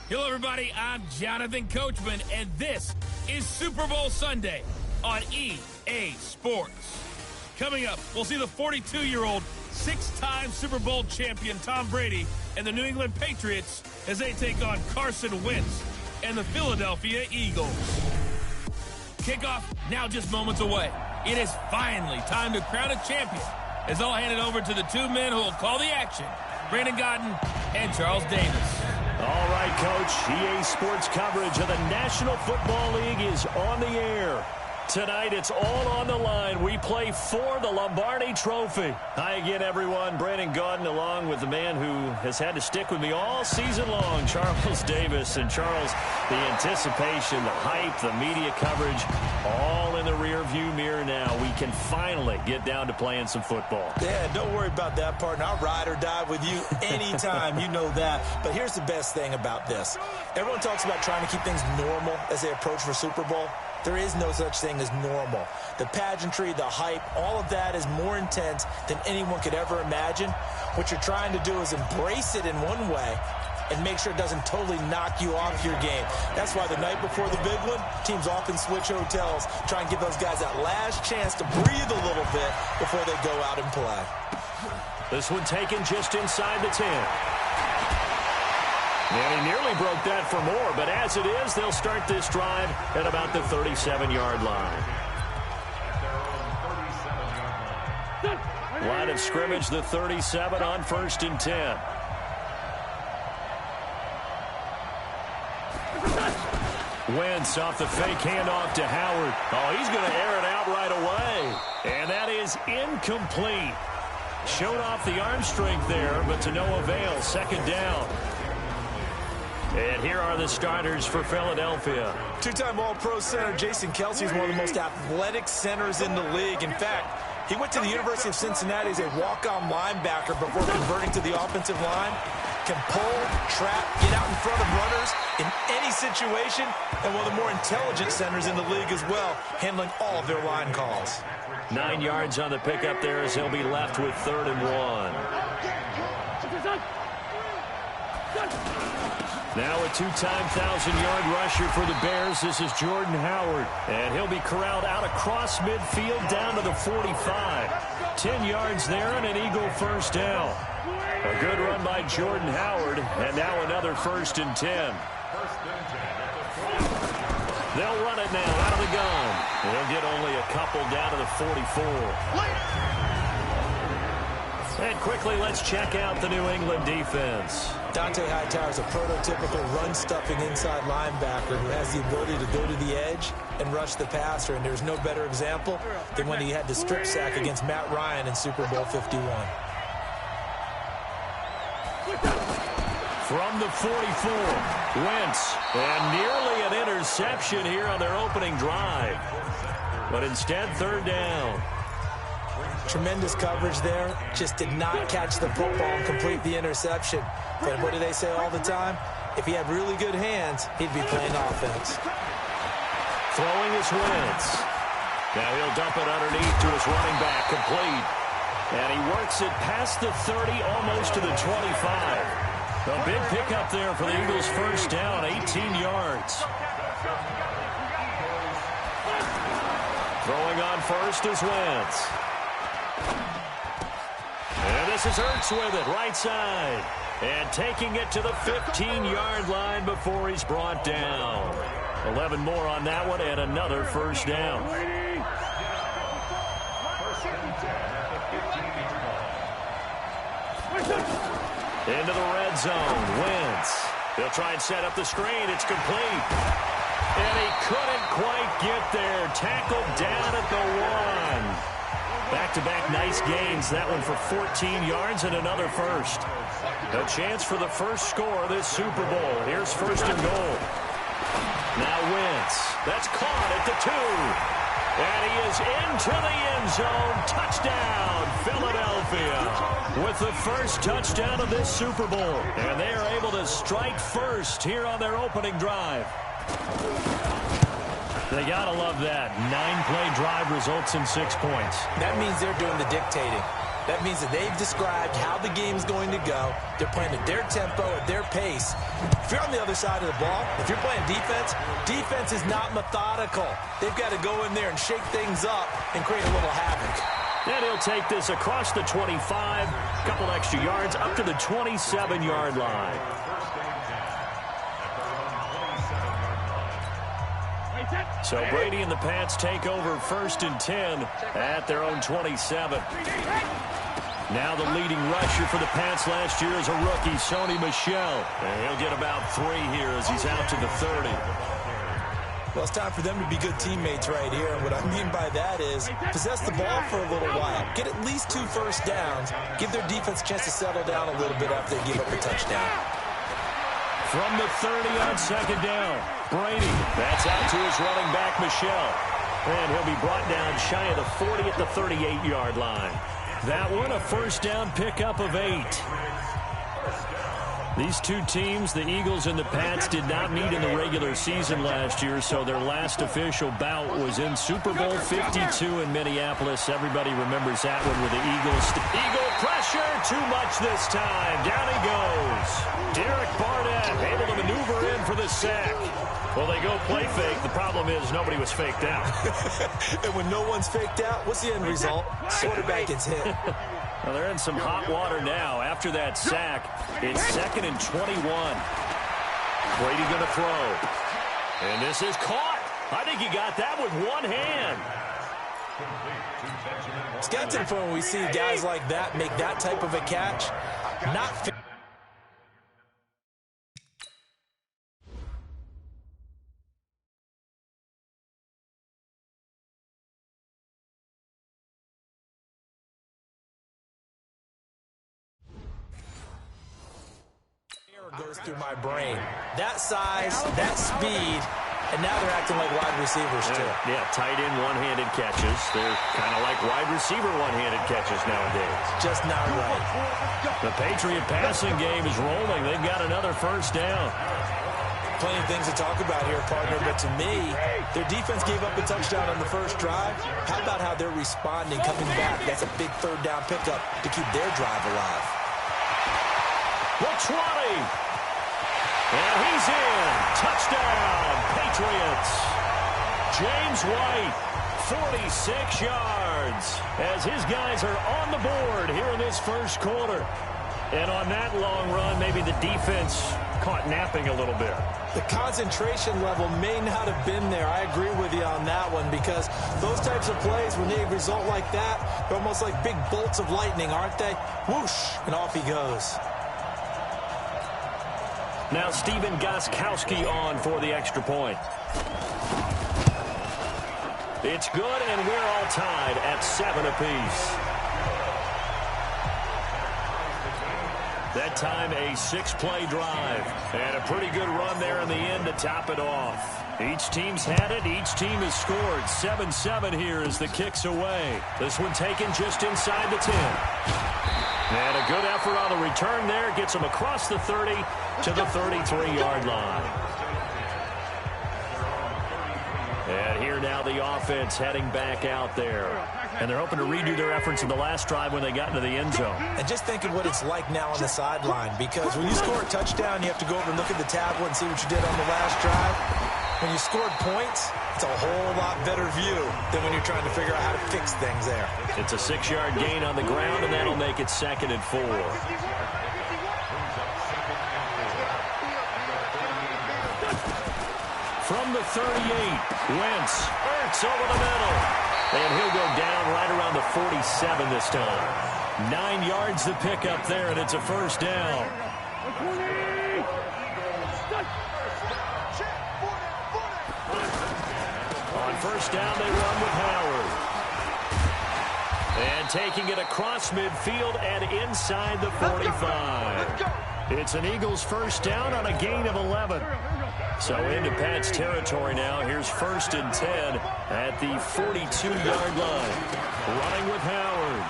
Hello, everybody. I'm Jonathan Coachman, and this is Super Bowl Sunday on EA Sports. Coming up, we'll see the 42-year-old, six-time Super Bowl champion Tom Brady and the New England Patriots as they take on Carson Wentz and the Philadelphia Eagles. Kickoff now just moments away. It is finally time to crown a champion as I'll hand it over to the two men who will call the action, Brandon Gaudin and Charles Davis. All right, Coach. EA Sports coverage of the National Football League is on the air. Tonight, it's all on the line. We play for the Lombardi Trophy. Hi again, everyone. Brandon Gaudin along with the man who has had to stick with me all season long, Charles Davis. And Charles, the anticipation, the hype, the media coverage, all in the rearview mirror now. We can finally get down to playing some football. Yeah, don't worry about that, partner. I'll ride or die with you anytime. You know that. But here's the best thing about this. Everyone talks about trying to keep things normal as they approach for Super Bowl. There is no such thing as normal. The pageantry, the hype, all of that is more intense than anyone could ever imagine. What you're trying to do is embrace it in one way and make sure it doesn't totally knock you off your game. That's why the night before the big one, teams often switch hotels, try and give those guys that last chance to breathe a little bit before they go out and play. This one taken just inside the 10. And he nearly broke that for more, but as it is, they'll start this drive at about the 37-yard line. Line of scrimmage, the 37 on 1st and 10. Wentz off the fake handoff to Howard. Oh, he's going to air it out right away. And that is incomplete. Showed off the arm strength there, but to no avail. Second down. And here are the starters for Philadelphia. Two-time All-Pro center Jason Kelce is one of the most athletic centers in the league. In fact, he went to the University of Cincinnati as a walk-on linebacker before converting to the offensive line. Can pull, trap, get out in front of runners in any situation, and one of the more intelligent centers in the league as well, handling all of their line calls. 9 yards on the pickup there as he'll be left with 3rd and 1. Now a two-time 1,000-yard rusher for the Bears. This is Jordan Howard. And he'll be corralled out across midfield down to the 45. 10 yards there and an Eagle first down. A good run by Jordan Howard. And now another 1st and 10. They'll run it now out of the gun. They'll get only a couple down to the 44. And quickly, let's check out the New England defense. Dante Hightower is a prototypical run-stuffing inside linebacker who has the ability to go to the edge and rush the passer, and there's no better example than when he had the strip sack against Matt Ryan in Super Bowl 51. From the 44, Wentz, and nearly an interception here on their opening drive. But instead, 3rd down. Tremendous coverage there. Just did not catch the football and complete the interception. But what do they say all the time? If he had really good hands, he'd be playing offense. Throwing is Wentz. Now he'll dump it underneath to his running back, complete. And he works it past the 30, almost to the 25. A big pickup there for the Eagles' first down, 18 yards. Throwing on first is Wentz. And this is Ertz with it, right side. And taking it to the 15-yard line before he's brought down. 11 more on that one and another first down. Into the red zone, Wentz. They'll try and set up the screen. It's complete. And he couldn't quite get there. Tackled down at the 1. Back-to-back nice gains. That one for 14 yards and another first. A chance for the first score of this Super Bowl. Here's 1st and goal. Now Wentz. That's caught at the 2. And he is into the end zone. Touchdown, Philadelphia. With the first touchdown of this Super Bowl. And they are able to strike first here on their opening drive. They gotta love that. 9-play drive results in 6 points. That means they're doing the dictating. That means that they've described how the game's going to go. They're playing at their tempo, at their pace. If you're on the other side of the ball, if you're playing defense, defense is not methodical. They've got to go in there and shake things up and create a little havoc. And he'll take this across the 25, couple extra yards, up to the 27-yard line. So Brady and the Pats take over 1st and 10 at their own 27. Now the leading rusher for the Pats last year is a rookie, Sony Michel. And he'll get about 3 here as he's out to the 30. Well, it's time for them to be good teammates right here. And what I mean by that is possess the ball for a little while. Get at least 2 first downs. Give their defense a chance to settle down a little bit after they give up a touchdown. From the 30 on 2nd down, Brady. That's out to his running back, Michel. And he'll be brought down shy of the 40 at the 38-yard line. That one, a first down pickup of 8. These two teams, the Eagles and the Pats, did not meet in the regular season last year, so their last official bout was in Super Bowl 52 in Minneapolis. Everybody remembers that one with the Eagles. Eagle pressure, too much this time. Down he goes. Derek Barnett able to maneuver in for the sack. Well, they go play fake. The problem is nobody was faked out. And when no one's faked out, what's the end result? Quarterback gets hit. Well, they're in some hot water now. After that sack, it's 2nd and 21. Brady going to throw. And this is caught. I think he got that with one hand. It's got to the point when we see guys like that make that type of a catch. Not goes through my brain. That size, that speed, and now they're acting like wide receivers too. Yeah, tight end one-handed catches. They're kind of like wide receiver one-handed catches nowadays. Just not right. The Patriot passing game is rolling. They've got another first down. Plenty of things to talk about here, partner, but to me, their defense gave up a touchdown on the first drive. How about how they're responding, coming back? That's a big third down pickup to keep their drive alive. The 20. And he's in. Touchdown, Patriots. James White, 46 yards, as his guys are on the board here in this first quarter. And on that long run, maybe the defense caught napping a little bit. The concentration level may not have been there. I agree with you on that one, because those types of plays, when they result like that, they're almost like big bolts of lightning, aren't they? Whoosh, and off he goes. Now Stephen Gostkowski on for the extra point. It's good, and we're all tied at 7 apiece. That time a 6-play drive. And a pretty good run there in the end to top it off. Each team's had it. Each team has scored. 7-7 here as the kick's away. This one taken just inside the 10. And a good effort on the return there. Gets him across the 30 to the 33-yard line. And here now the offense heading back out there. And they're hoping to redo their efforts in the last drive when they got into the end zone. And just think of what it's like now on the sideline, because when you score a touchdown, you have to go over and look at the tablet and see what you did on the last drive. When you scored points, it's a whole lot better view than when you're trying to figure out how to fix things there. It's a 6-yard gain on the ground, and that'll make it 2nd and 4. From the 38, Wentz, Ertz over the middle. And he'll go down right around the 47 this time. 9 yards to pick up there, and it's a first down. On first down, they run with Howard. And taking it across midfield and inside the 45. It's an Eagles first down on a gain of 11. So into Pat's territory now. Here's 1st and 10 at the 42-yard line. Running with Howard.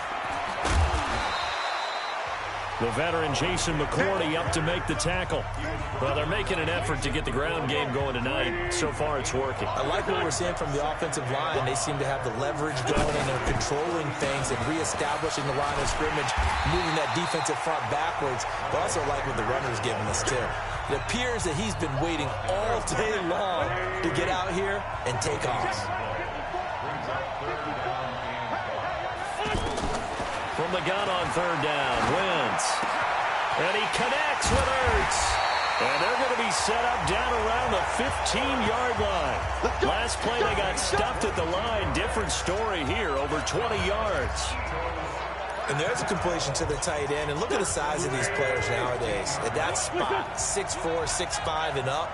The veteran Jason McCourty up to make the tackle. Well, they're making an effort to get the ground game going tonight. So far, it's working. I like what we're seeing from the offensive line. They seem to have the leverage going, and they're controlling things and reestablishing the line of scrimmage, moving that defensive front backwards. But also like what the runner's giving us, too. It appears that he's been waiting all day long to get out here and take off. From the gun on third down, Wentz. And he connects with Ertz. And they're going to be set up down around the 15-yard line. Last play, they got stuffed at the line. Different story here, over 20 yards. And there's a completion to the tight end. And look at the size of these players nowadays. At that spot, 6'4", 6'5", and up.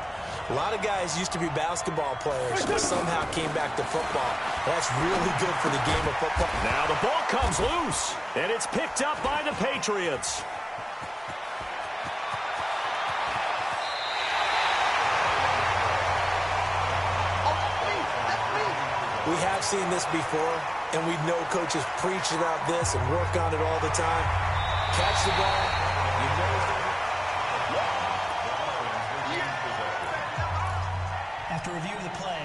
A lot of guys used to be basketball players but somehow came back to football. That's really good for the game of football. Now the ball comes loose, and it's picked up by the Patriots. We have seen this before, and we know coaches preach about this and work on it all the time. Catch the ball. You know. After review of the play,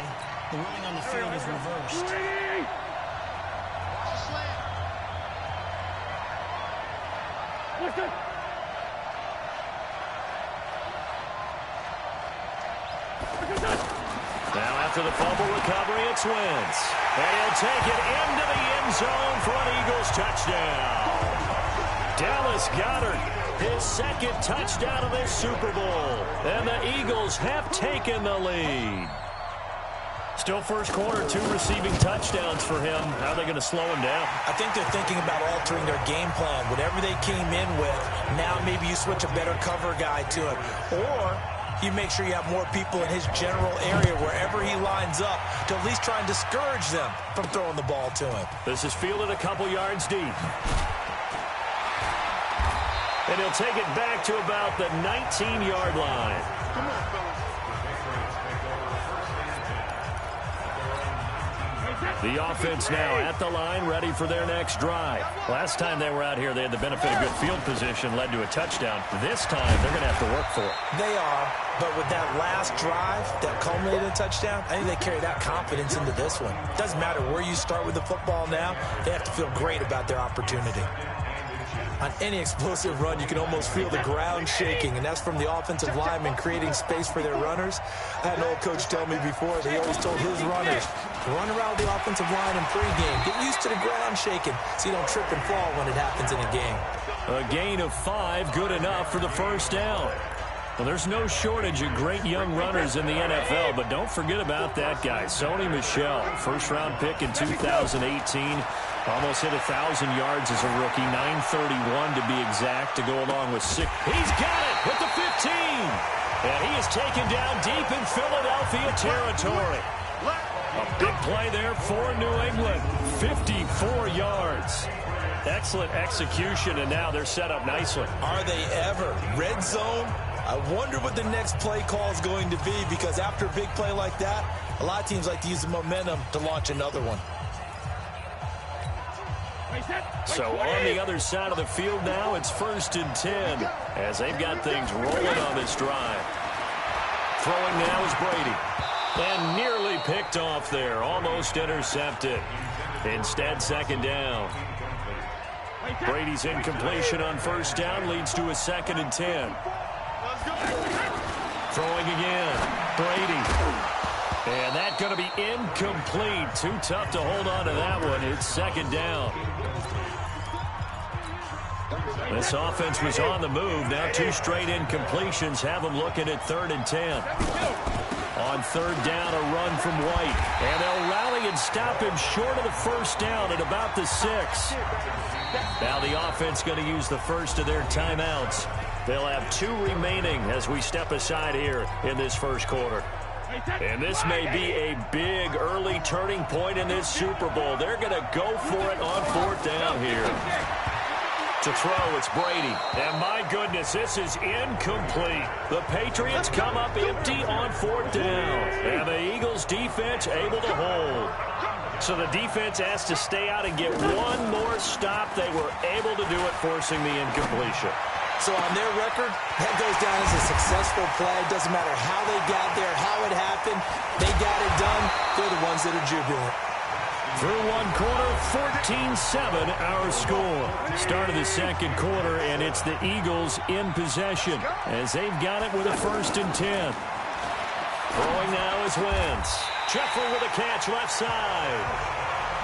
the ruling on the field is reversed. Now after the fumble recovery, it's Wentz. And he'll take it into the end zone for an Eagles touchdown. Dallas Goedert, his second touchdown of this Super Bowl. And the Eagles have taken the lead. Still first quarter, 2 receiving touchdowns for him. How are they going to slow him down? I think they're thinking about altering their game plan. Whatever they came in with, now maybe you switch a better cover guy to him. Or you make sure you have more people in his general area wherever he lines up to at least try and discourage them from throwing the ball to him. This is fielded a couple yards deep. And he'll take it back to about the 19-yard line. Come on, fellas. The offense now at the line, ready for their next drive. Last time they were out here, they had the benefit of good field position, led to a touchdown. This time, they're going to have to work for it. They are, but with that last drive that culminated in a touchdown, I think they carry that confidence into this one. Doesn't matter where you start with the football now, they have to feel great about their opportunity. On any explosive run, you can almost feel the ground shaking, and that's from the offensive linemen creating space for their runners. I had an old coach tell me before, they always told his runners, run around the offensive line in pregame. Get used to the ground shaking so you don't trip and fall when it happens in a game. A gain of 5, good enough for the first down. Well, there's no shortage of great young runners in the NFL, but don't forget about that guy, Sony Michel, first-round pick in 2018. Almost hit 1,000 yards as a rookie, 931 to be exact, to go along with 6. He's got it with the 15. And he is taken down deep in Philadelphia territory. A big play there for New England, 54 yards. Excellent execution, and now they're set up nicely. Are they ever? Red zone? I wonder what the next play call is going to be, because after a big play like that, a lot of teams like to use the momentum to launch another one. So on the other side of the field now, it's 1st and 10 as they've got things rolling on this drive. Throwing now is Brady. And nearly picked off there, almost intercepted. Instead, 2nd down. Brady's incompletion on 1st down leads to a 2nd and 10. Throwing again, Brady. And that's going to be incomplete. Too tough to hold on to that one. It's 2nd down. This offense was on the move. Now 2 straight incompletions have them looking at 3rd and 10. On 3rd down, a run from White. And they'll rally and stop him short of the 1st down at about the 6. Now the offense going to use the first of their timeouts. They'll have 2 remaining as we step aside here in this first quarter. And this may be a big early turning point in this Super Bowl. They're going to go for it on 4th down here. To throw, it's Brady. And my goodness, this is incomplete. The Patriots come up empty on 4th down. And the Eagles defense able to hold. So the defense asked to stay out and get one more stop. They were able to do it, forcing the incompletion. So on their record, that goes down as a successful play. Doesn't matter how they got there, how it happened. They got it done. They're the ones that are jubilant. Through one quarter, 14-7 our score. Start of the second quarter, and it's the Eagles in possession as they've got it with a 1st and 10. Throwing now is Wentz. Jeffrey with a catch left side.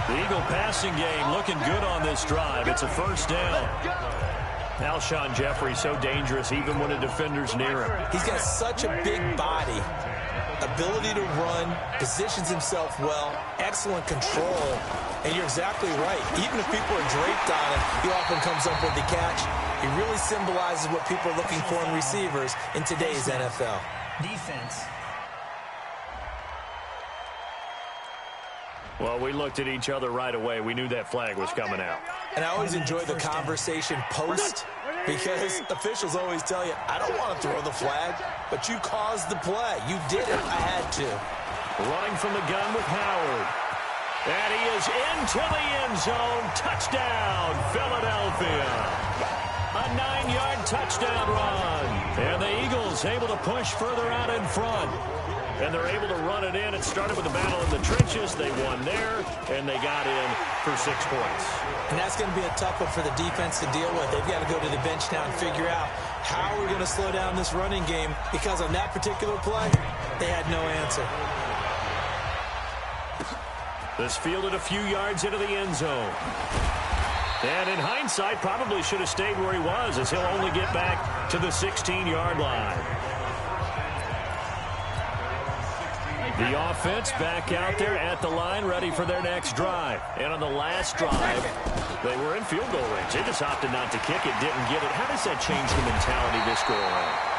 The Eagle passing game looking good on this drive. It's a 1st down. Alshon Jeffrey so dangerous even when a defender's near him. He's got such a big body, ability to run, positions himself well, excellent control, and you're exactly right. Even if people are draped on him, he often comes up with the catch. He really symbolizes what people are looking for in receivers in today's NFL. Defense. Well, we looked at each other right away. We knew that flag was coming out. And I always enjoy the conversation post because officials always tell you, I don't want to throw the flag, but you caused the play. You did it. I had to. Running from the gun with Howard. And he is into the end zone. Touchdown, Philadelphia. A 9-yard touchdown run. And the Eagles able to push further out in front. And they're able to run it in. It started with the battle in the trenches. They won there, and they got in for 6 points. And that's going to be a tough one for the defense to deal with. They've got to go to the bench now and figure out how we're going to slow down this running game, because on that particular play, they had no answer. This fielded a few yards into the end zone. And in hindsight, probably should have stayed where he was, as he'll only get back to the 16-yard line. The offense back out there at the line, ready for their next drive. And on the last drive, they were in field goal range. They just opted not to kick it, didn't get it. How does that change the mentality this go around?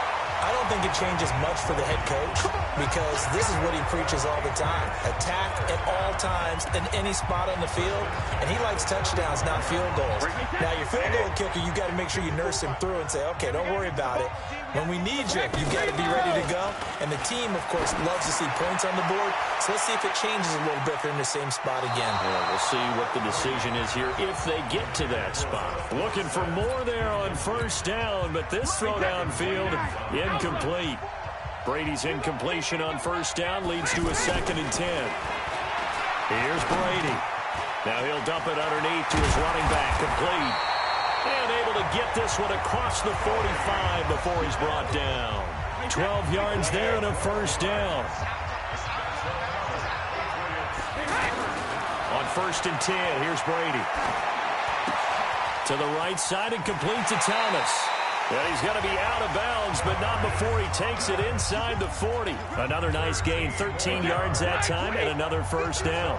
I don't think it changes much for the head coach, because this is what he preaches all the time. Attack at all times in any spot on the field, and he likes touchdowns, not field goals. Now, your field goal kicker, you got to make sure you nurse him through and say, okay, don't worry about it. When we need you, you got to be ready to go. And the team, of course, loves to see points on the board. So let's see if it changes a little bit if they're in the same spot again. Well, we'll see what the decision is here if they get to that spot. Looking for more there on 1st down, but this throw downfield incomplete. Brady's incompletion on 1st down leads to a 2nd and 10. Here's Brady. Now he'll dump it underneath to his running back, complete. And able to get this one across the 45 before he's brought down. 12 yards there and a 1st down. On 1st and 10, here's Brady. To the right side and complete to Thomas. And he's going to be out of bounds, but not before he takes it inside the 40. Another nice gain, 13 yards that time, and another 1st down.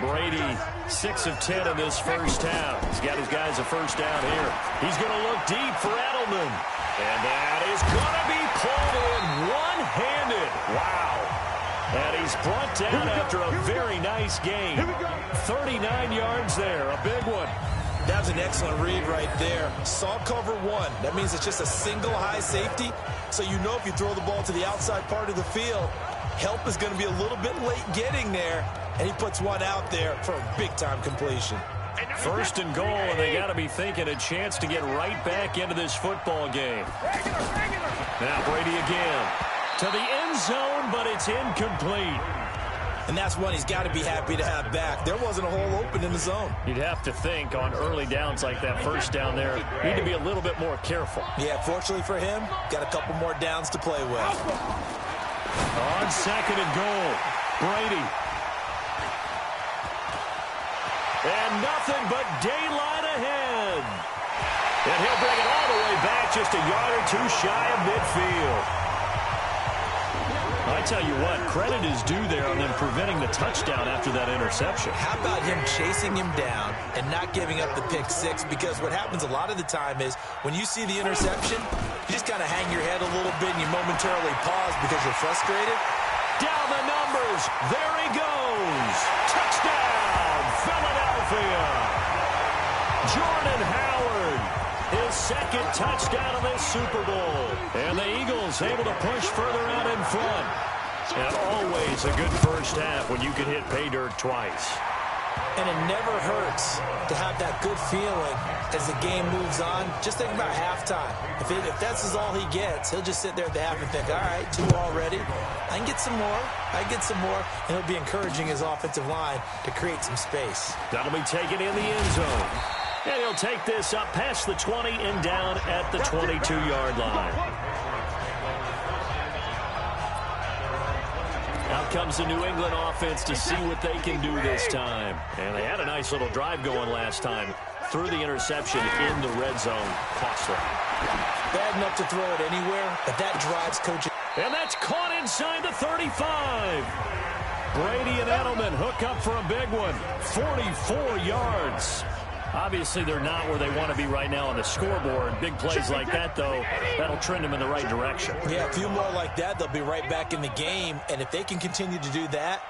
Brady, 6 of 10 in this 1st half. He's got his guys a 1st down here. He's going to look deep for Edelman. And that is going to be pulled in one-handed. Wow. And he's brought down after a very nice game. 39 yards there, a big one. That was an excellent read right there. Saw cover 1. That means it's just a single high safety. So you know if you throw the ball to the outside part of the field, help is going to be a little bit late getting there. And he puts one out there for a big-time completion. 1st and goal, and they got to be thinking a chance to get right back into this football game. Now Brady again. To the end zone, but it's incomplete. And that's one he's got to be happy to have back. There wasn't a hole open in the zone. You'd have to think on early downs like that 1st down there, you need to be a little bit more careful. Yeah, fortunately for him, got a couple more downs to play with. On 2nd and goal, Brady. And nothing but daylight ahead. And he'll bring it all the way back, just a yard or two shy of midfield. I tell you what, credit is due there on them preventing the touchdown after that interception. How about him chasing him down and not giving up the pick 6? Because what happens a lot of the time is when you see the interception, you just kind of hang your head a little bit and you momentarily pause because you're frustrated. Down the numbers. There he goes. Touchdown, Philadelphia. Jordan Howard, his 2nd touchdown of this Super Bowl. And the Eagles able to push further out in front. And always a good first half when you can hit pay dirt twice. And it never hurts to have that good feeling as the game moves on. Just think about halftime. If that's all he gets, he'll just sit there at the half and think, all right, 2 already. I can get some more. I can get some more. And he'll be encouraging his offensive line to create some space. That'll be taken in the end zone. And he'll take this up past the 20 and down at the 22-yard line. Out comes the New England offense to see what they can do this time. And they had a nice little drive going last time. Threw the interception in the red zone. Costly. Bad enough to throw it anywhere, but that drives coaching. And that's caught inside the 35. Brady and Edelman hook up for a big one. 44 yards. Obviously, they're not where they want to be right now on the scoreboard. Big plays like that, though, that'll trend them in the right direction. Yeah, a few more like that, they'll be right back in the game. And if they can continue to do that,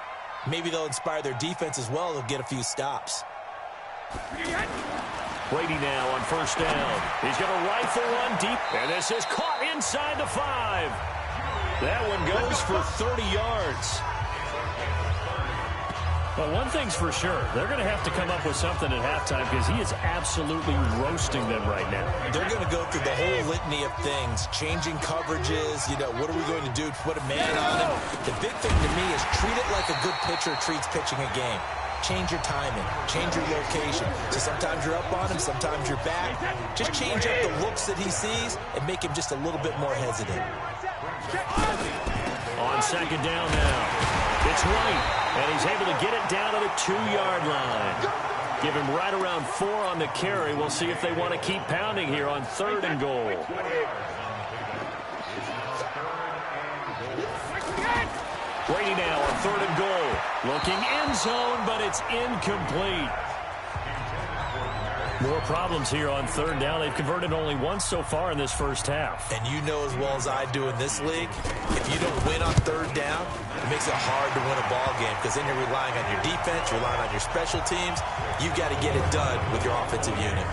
maybe they'll inspire their defense as well. They'll get a few stops. Brady now on first down. He's going to rifle one deep, and this is caught inside the 5. That one goes for 30 yards. Well, one thing's for sure. They're going to have to come up with something at halftime because he is absolutely roasting them right now. They're going to go through the whole litany of things, changing coverages, what are we going to do to put a man on him? The big thing to me is treat it like a good pitcher treats pitching a game. Change your timing, change your location. So sometimes you're up on him, sometimes you're back. Just change up the looks that he sees and make him just a little bit more hesitant. On second down now. It's White, and he's able to get it down to the 2-yard line. Give him right around 4 on the carry. We'll see if they want to keep pounding here on 3rd and goal. Brady now on 3rd and goal. Looking end zone, but it's incomplete. More problems here on 3rd down. They've converted only once so far in this first half. And you know as well as I do in this league, if you don't win on 3rd down, it makes it hard to win a ball game because then you're relying on your defense, you're relying on your special teams. You've got to get it done with your offensive unit.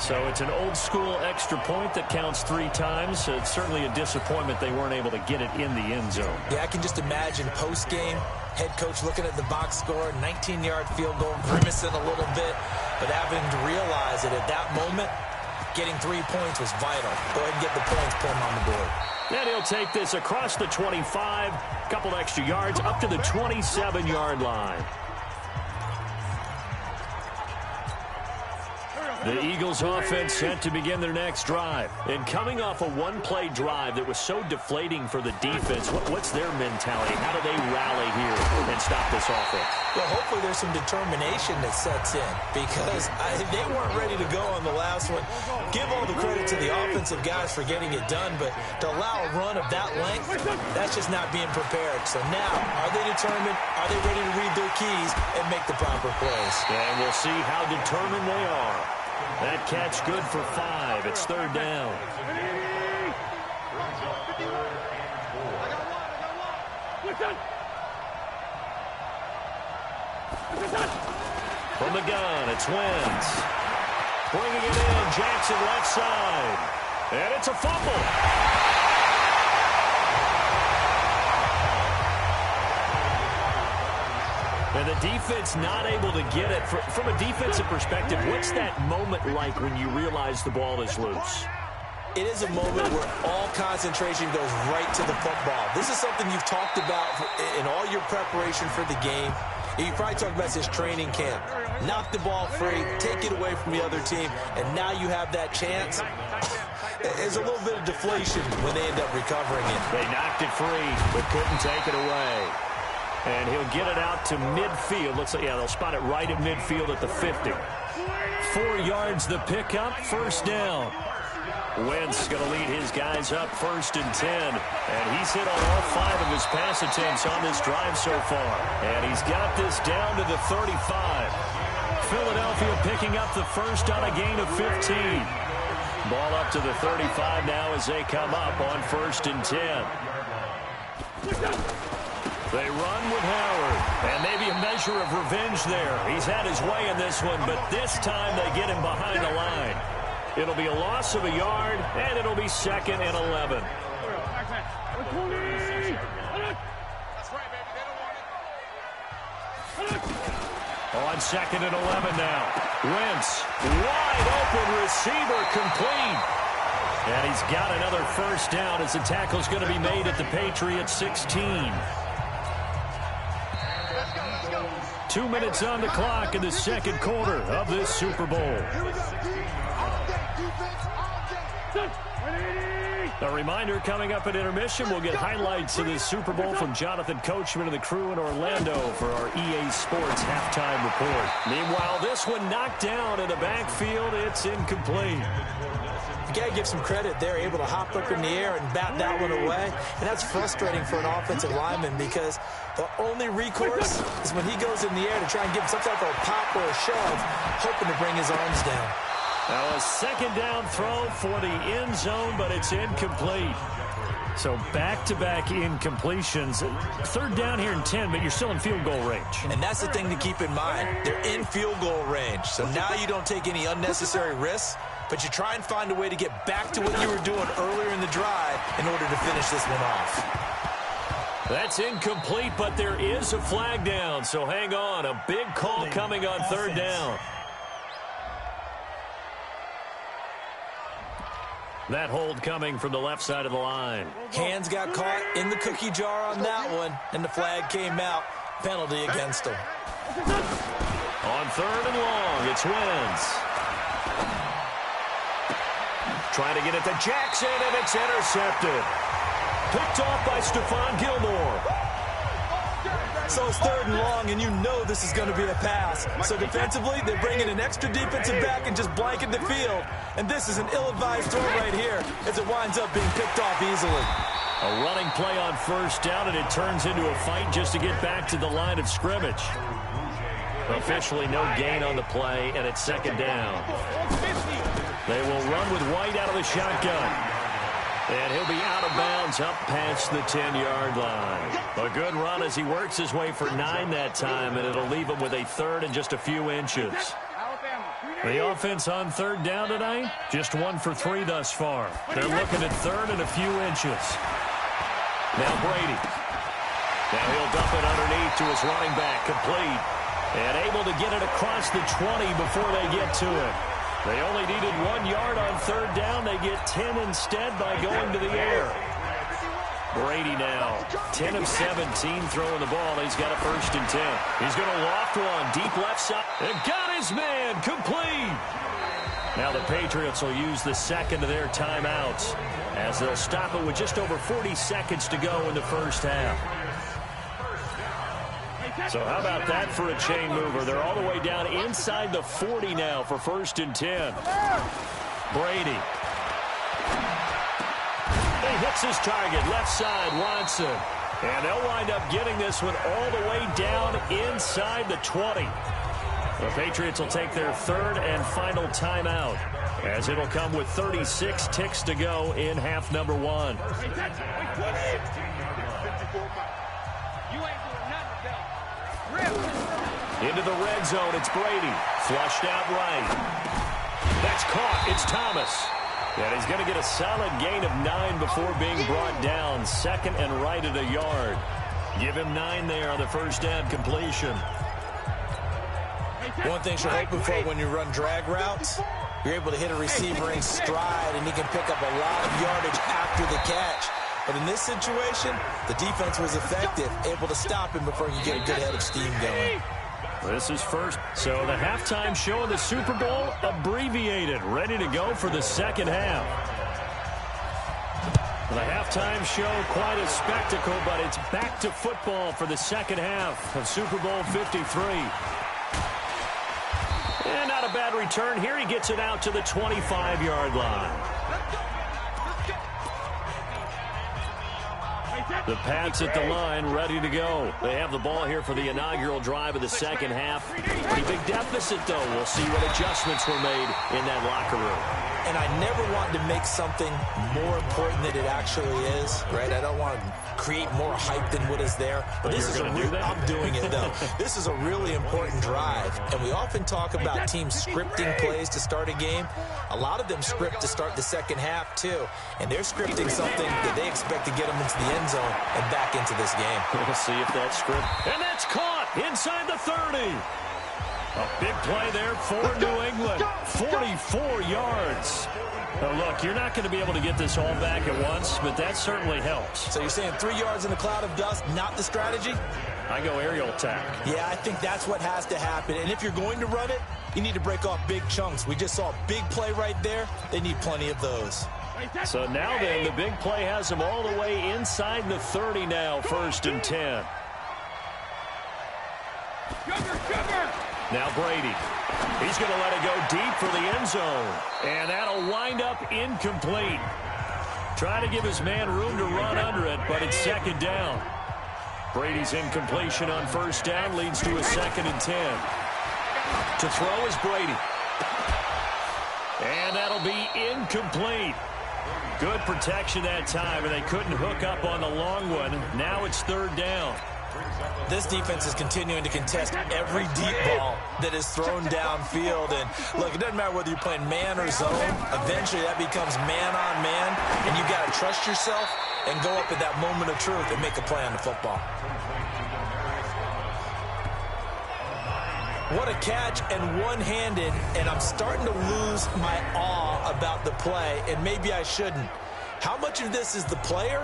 So it's an old-school extra point that counts 3 times. So it's certainly a disappointment they weren't able to get it in the end zone. Yeah, I can just imagine post-game, head coach looking at the box score, 19-yard field goal, grimacing a little bit, but having to realize that at that moment, getting 3 points was vital. Go ahead and get the points, put them on the board. And he'll take this across the 25, a couple extra yards, up to the 27-yard line. The Eagles offense set to begin their next drive. And coming off a one-play drive that was so deflating for the defense, what's their mentality? How do they rally here and stop this offense? Well, hopefully there's some determination that sets in because they weren't ready to go on the last one. Give all the credit to the offensive guys for getting it done, but to allow a run of that length, that's just not being prepared. So now, are they determined? Are they ready to read their keys and make the proper plays? And we'll see how determined they are. That catch good for 5. It's 3rd down. From the gun, it's Wentz. Bringing it in, Jackson left side. And it's a fumble. And the defense not able to get it. From a defensive perspective, what's that moment like when you realize the ball is loose? It is a moment where all concentration goes right to the football. This is something you've talked about in all your preparation for the game. You probably talked about this training camp. Knock the ball free, take it away from the other team, and now you have that chance. There's a little bit of deflation when they end up recovering it. They knocked it free, but couldn't take it away. And he'll get it out to midfield. Looks like, yeah, they'll spot it right at midfield at the 50. 4 yards the pickup, 1st down. Wentz going to lead his guys up 1st and 10. And he's hit on all 5 of his pass attempts on this drive so far. And he's got this down to the 35. Philadelphia picking up the first on a gain of 15. Ball up to the 35 now as they come up on 1st and 10. They run with Howard, and maybe a measure of revenge there. He's had his way in this one, but this time they get him behind the line. It'll be a loss of a yard, and it'll be 2nd and 11. on 2nd and 11 now. Wentz, wide open receiver, complete. And he's got another first down as the tackle's going to be made at the Patriots 16. 2 minutes on the clock in the second quarter of this Super Bowl. A reminder, coming up at intermission, we'll get highlights of this Super Bowl from Jonathan Coachman and the crew in Orlando for our EA Sports halftime report. Meanwhile, this one knocked down in the backfield. It's incomplete. You got to give some credit. They're able to hop up in the air and bat that one away. And that's frustrating for an offensive lineman because the only recourse is when he goes in the air to try and give some type of a pop or a shove, hoping to bring his arms down. Now a second down throw for the end zone, but it's incomplete. So back-to-back incompletions. Third down here in 10, but you're still in field goal range. And that's the thing to keep in mind. They're in field goal range. So now you don't take any unnecessary risks, but you try and find a way to get back to what you were doing earlier in the drive in order to finish this one off. That's incomplete, but there is a flag down. So hang on. A big call coming on third down. That hold coming from the left side of the line. Hands got caught in the cookie jar on that one, and the flag came out. Penalty against him. On third and long, it's Wentz. Trying to get it to Jackson, and it's intercepted. Picked off by Stephon Gilmore. So it's third and long, and you know this is going to be a pass. So defensively, they're bringing an extra defensive back and just blanket the field. And this is an ill-advised throw right here as it winds up being picked off easily. A running play on first down, and it turns into a fight just to get back to the line of scrimmage. Officially no gain on the play, and it's second down. They will run with White out of the shotgun. And he'll be out of bounds up past the 10-yard line. A good run as he works his way for 9 that time, and it'll leave him with a third and just a few inches. The offense on third down tonight, just 1 for 3 thus far. They're looking at third and a few inches. Now Brady. Now he'll dump it underneath to his running back, complete. And able to get it across the 20 before they get to it. They only needed 1 yard on third down. They get 10 instead by going to the air. Brady now, 10 of 17 throwing the ball. He's got a first and 10. He's going to loft one deep left side. And got his man, complete. Now the Patriots will use the second of their timeouts as they'll stop it with just over 40 seconds to go in the first half. So how about that for a chain mover? They're all the way down inside the 40 now for first and 10. Brady. He hits his target, left side, Watson. And they'll wind up getting this one all the way down inside the 20. The Patriots will take their third and final timeout as it'll come with 36 ticks to go in half number 1. Into the red zone, it's Brady. Flushed out right. That's caught. It's Thomas. And he's going to get a solid gain of 9 before being brought down. Second and right at a yard. Give him 9 there on the first down completion. One thing you're hoping for when you run drag routes, you're able to hit a receiver in stride, and he can pick up a lot of yardage after the catch. But in this situation, the defense was effective, able to stop him before he get a good head of steam going. This is first. So the halftime show of the Super Bowl abbreviated, ready to go for the second half. The halftime show, quite a spectacle, but it's back to football for the second half of Super Bowl 53. And not a bad return here. He gets it out to the 25-yard line. The Pats at the line, ready to go. They have the ball here for the inaugural drive of the second half. Pretty big deficit, though. We'll see what adjustments were made in that locker room. And I never want to make something more important than it actually is, right? I don't want to create more hype than what is there. But this is I'm doing it, though. This is a really important drive. And we often talk about teams scripting plays to start a game. A lot of them script to start the second half, too. And they're scripting something that they expect to get them into the end zone and back into this game. We'll see if that script. And that's caught inside the 30. A big play there for New England. 44 yards. Now look, you're not going to be able to get this all back at once, but that certainly helps. So you're saying 3 yards in a cloud of dust, not the strategy? I go aerial attack. Yeah, I think that's what has to happen. And if you're going to run it, you need to break off big chunks. We just saw a big play right there. They need plenty of those. So now then, the big play has them all the way inside the 30 now, 1st and 10. Now Brady. He's going to let it go deep for the end zone. And that'll wind up incomplete. Trying to give his man room to run under it, but it's 2nd down. Brady's incompletion on 1st down leads to a 2nd and 10. To throw is Brady. And that'll be incomplete. Good protection that time, and they couldn't hook up on the long one. Now it's 3rd down. This defense is continuing to contest every deep ball that is thrown downfield. And look, it doesn't matter whether you're playing man or zone. Eventually that becomes man on man, and you got to trust yourself and go up at that moment of truth and make a play on the football. What a catch, and one-handed, and I'm starting to lose my awe about the play, and maybe I shouldn't. How much of this is the player?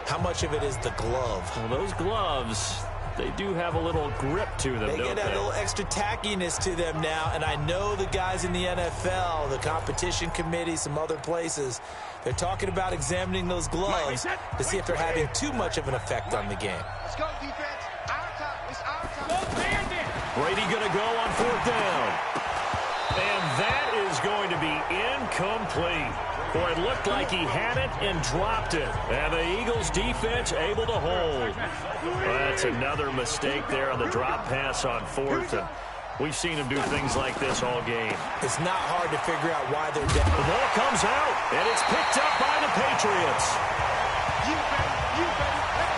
How much of it is the glove? Well, those gloves, they do have a little grip to them, They don't get that they? little extra tackiness to them now, and I know the guys in the NFL, the competition committee, some other places, they're talking about examining those gloves to see if they're having too much of an effect on the game. Let's go, defense. Our time. It's our time. Brady going to go on 4th down. And that is going to be incomplete. Boy, it looked like he had it and dropped it. And the Eagles defense able to hold. Well, that's another mistake there on the drop pass on 4th. And we've seen him do things like this all game. It's not hard to figure out why they're down. The ball comes out, and it's picked up by the Patriots.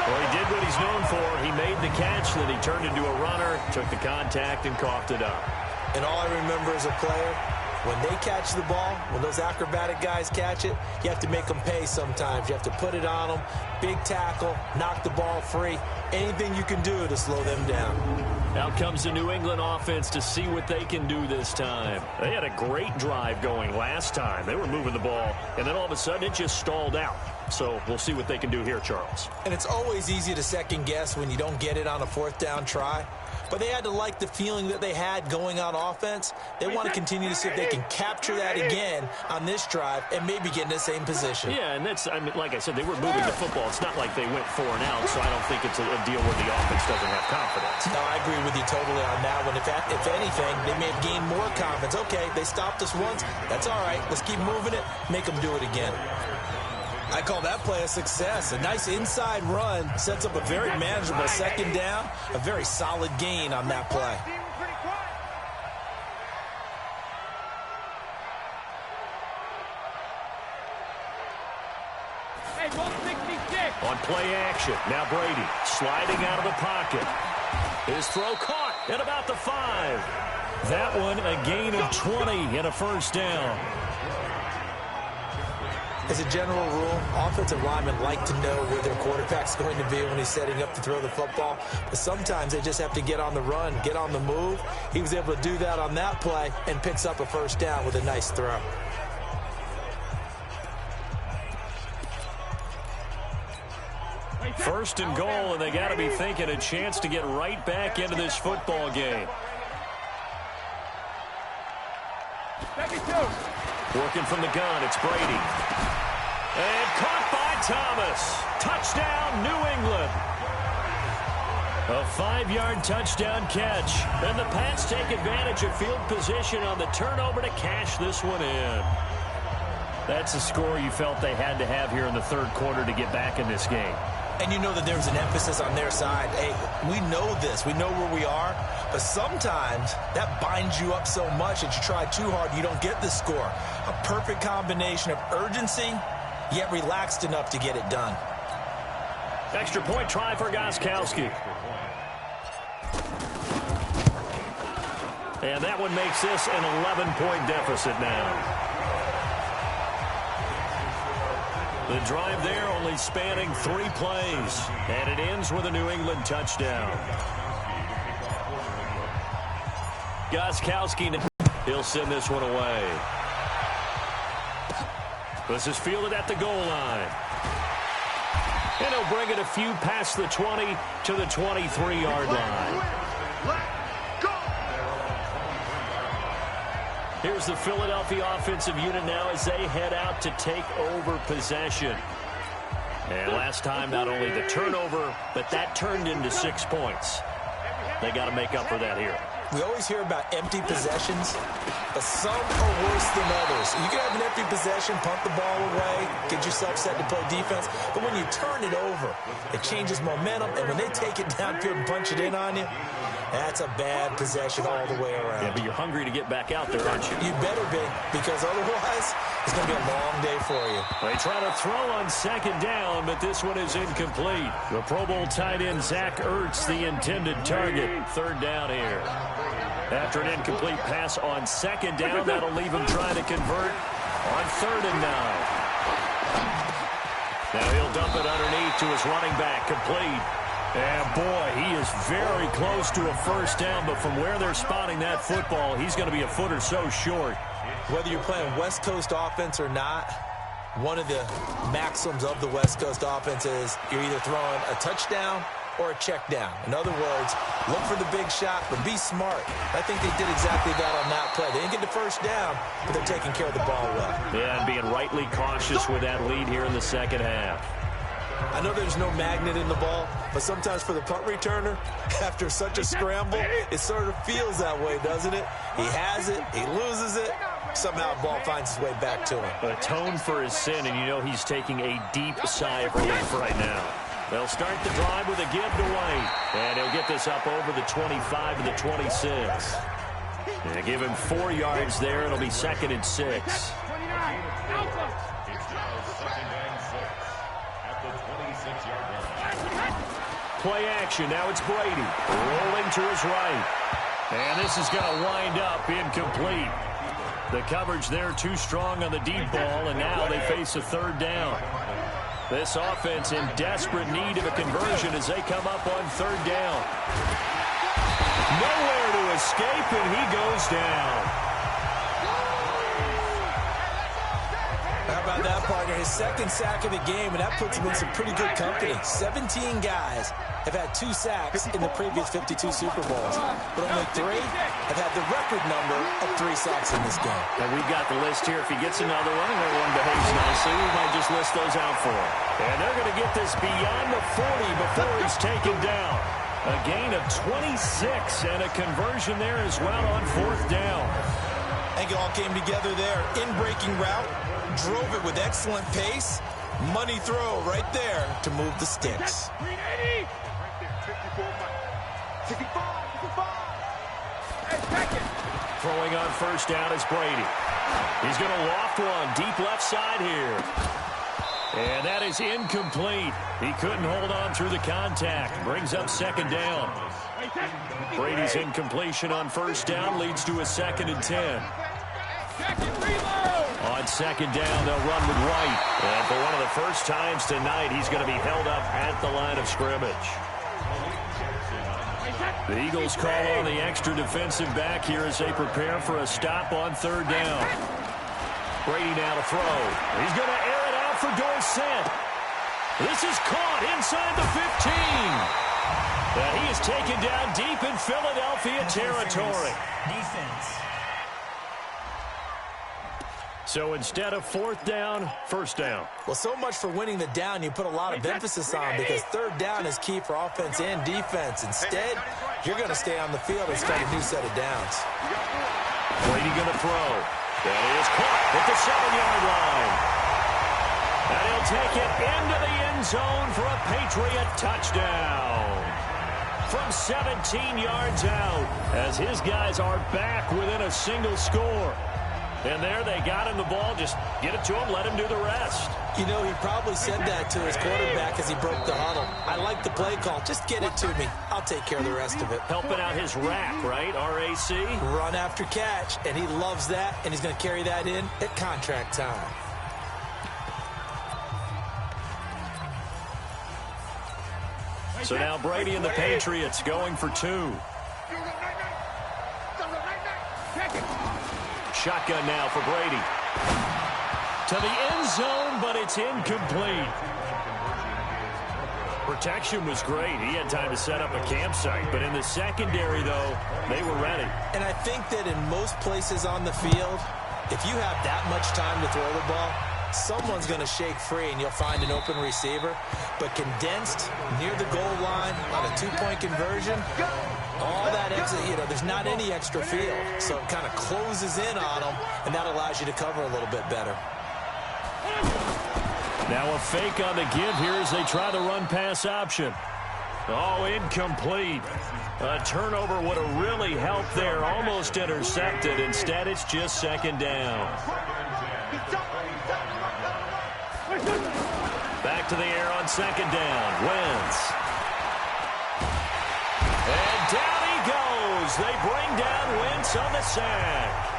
Well, he did what he's known for. He made the catch, then he turned into a runner, took the contact, and coughed it up. And all I remember as a player, when they catch the ball, when those acrobatic guys catch it, you have to make them pay sometimes. You have to put it on them, big tackle, knock the ball free. Anything you can do to slow them down. Out comes the New England offense to see what they can do this time. They had a great drive going last time. They were moving the ball, and then all of a sudden it just stalled out. So we'll see what they can do here, Charles. And it's always easy to second guess when you don't get it on a 4th down try. But they had to like the feeling that they had going on offense. They want to continue to see if they can capture that again on this drive and maybe get in the same position. Yeah, and that's, I mean, like I said, they were moving the football. It's not like they went 4 and out, so I don't think it's a deal where the offense doesn't have confidence. No, I agree with you totally on that one. If anything, they may have gained more confidence. Okay, they stopped us once. That's all right. Let's keep moving it. Make them do it again. I call that play a success. A nice inside run sets up a very manageable 2nd down, a very solid gain on that play. On play action, now Brady sliding out of the pocket. His throw caught at about the 5. That one a gain of 20 and a 1st down. As a general rule, offensive linemen like to know where their quarterback's going to be when he's setting up to throw the football. But sometimes they just have to get on the run, get on the move. He was able to do that on that play and picks up a 1st down with a nice throw. First and goal, and they got to be thinking a chance to get right back into this football game. Working from the gun, it's Brady. And caught by Thomas. Touchdown, New England. A 5-yard touchdown catch. And the Pats take advantage of field position on the turnover to cash this one in. That's a score you felt they had to have here in the 3rd quarter to get back in this game. And you know that there's an emphasis on their side. Hey, we know this. We know where we are. But sometimes that binds you up so much that you try too hard, you don't get the score. A perfect combination of urgency, yet relaxed enough to get it done. Extra point try for Gostkowski. And that one makes this an 11-point deficit now. The drive there only spanning 3 plays. And it ends with a New England touchdown. Gostkowski, he'll send this one away. This is fielded at the goal line. And he'll bring it a few past the 20 to the 23-yard line. Here's the Philadelphia offensive unit now as they head out to take over possession. And last time, not only the turnover, but that turned into 6 points. They got to make up for that here. We always hear about empty possessions, but some are worse than others. You can have an empty possession, punt the ball away, get yourself set to play defense, but when you turn it over, it changes momentum, and when they take it downfield and punch it in on you, that's a bad possession all the way around. Yeah, but you're hungry to get back out there, aren't you? You better be, because otherwise, it's going to be a long day for you. They try to throw on second down, but this one is incomplete. The Pro Bowl tight end, Zach Ertz, the intended target. Third down here. After an incomplete pass on second down, that'll leave him trying to convert on 3rd and 9. Now he'll dump it underneath to his running back, complete. And boy, he is very close to a first down, but from where they're spotting that football, he's going to be a foot or so short. Whether you're playing West Coast offense or not, one of the maxims of the West Coast offense is you're either throwing a touchdown or a check down. In other words, look for the big shot, but be smart. I think they did exactly that on that play. They didn't get the first down, but they're taking care of the ball well. Yeah, and being rightly cautious with that lead here in the second half. I know there's no magnet in the ball, but sometimes for the punt returner, after such a scramble, it sort of feels that way, doesn't it? He has it, he loses it, somehow the ball finds its way back to him. Atone for his sin, and you know he's taking a deep sigh of relief right now. They'll start the drive with a give to White, and he'll get this up over the 25 to the 26. And give him 4 yards there. It'll be 2nd and 6. Play action. Now it's Brady rolling to his right. And this is going to wind up incomplete. The coverage there too strong on the deep ball, and now they face a 3rd down. This offense in desperate need of a conversion as they come up on 3rd down. Nowhere to escape, and he goes down. How about that, partner? His 2nd sack of the game, and that puts him in some pretty good company. 17 guys have had 2 sacks in the previous 52 Super Bowls, but only 3 have had the record number of 3 sacks in this game. And we've got the list here. If he gets another one and everyone behaves nicely, we might just list those out for him. And they're going to get this beyond the 40 before he's taken down. A gain of 26 and a conversion there as well on 4th down. I think it all came together there. In-breaking route, drove it with excellent pace. Money throw right there to move the sticks. Throwing on 1st down is Brady. He's going to loft one deep left side here. And that is incomplete. He couldn't hold on through the contact. Brings up 2nd down. Brady's incompletion on 1st down leads to a 2nd and 10. On 2nd down, they'll run with White. And for one of the first times tonight, he's going to be held up at the line of scrimmage. The Eagles call on the extra defensive back here as they prepare for a stop on 3rd down. Brady now to throw. He's going to air it out for Dorsett. This is caught inside the 15. And he is taken down deep in Philadelphia territory. Defense. So instead of 4th down, 1st down. Well, so much for winning the down you put a lot of emphasis on, because 3rd down is key for offense and defense. Instead, you're going to stay on the field and start a new set of downs. Brady going to throw. That is caught at the 7-yard line. And he'll take it into the end zone for a Patriot touchdown. From 17 yards out, as his guys are back within a single score. And there they got him the ball. Just get it to him, let him do the rest. You know, he probably said that to his quarterback as he broke the huddle. I like the play call. Just get it to me. I'll take care of the rest of it. Helping out his rack, right? RAC? Run after catch, and he loves that, and he's going to carry that in at contract time. So now Brady and the Patriots going for 2. shotgun now for Brady. To the end zone, but it's incomplete. Protection was great. He had time to set up a campsite. But in the secondary, though, they were ready. And I think that in most places on the field, if you have that much time to throw the ball, someone's going to shake free and you'll find an open receiver. But condensed near the goal line on a two-point conversion, all that extra, there's not any extra field. So it kind of closes in on them, and that allows you to cover a little bit better. Now a fake on the give here as they try the run-pass option. Oh, incomplete. A turnover would have really helped there. Almost intercepted. Instead, it's just second down. Back to the air on second down. Wentz. And down he goes. They bring down Wentz on the sack.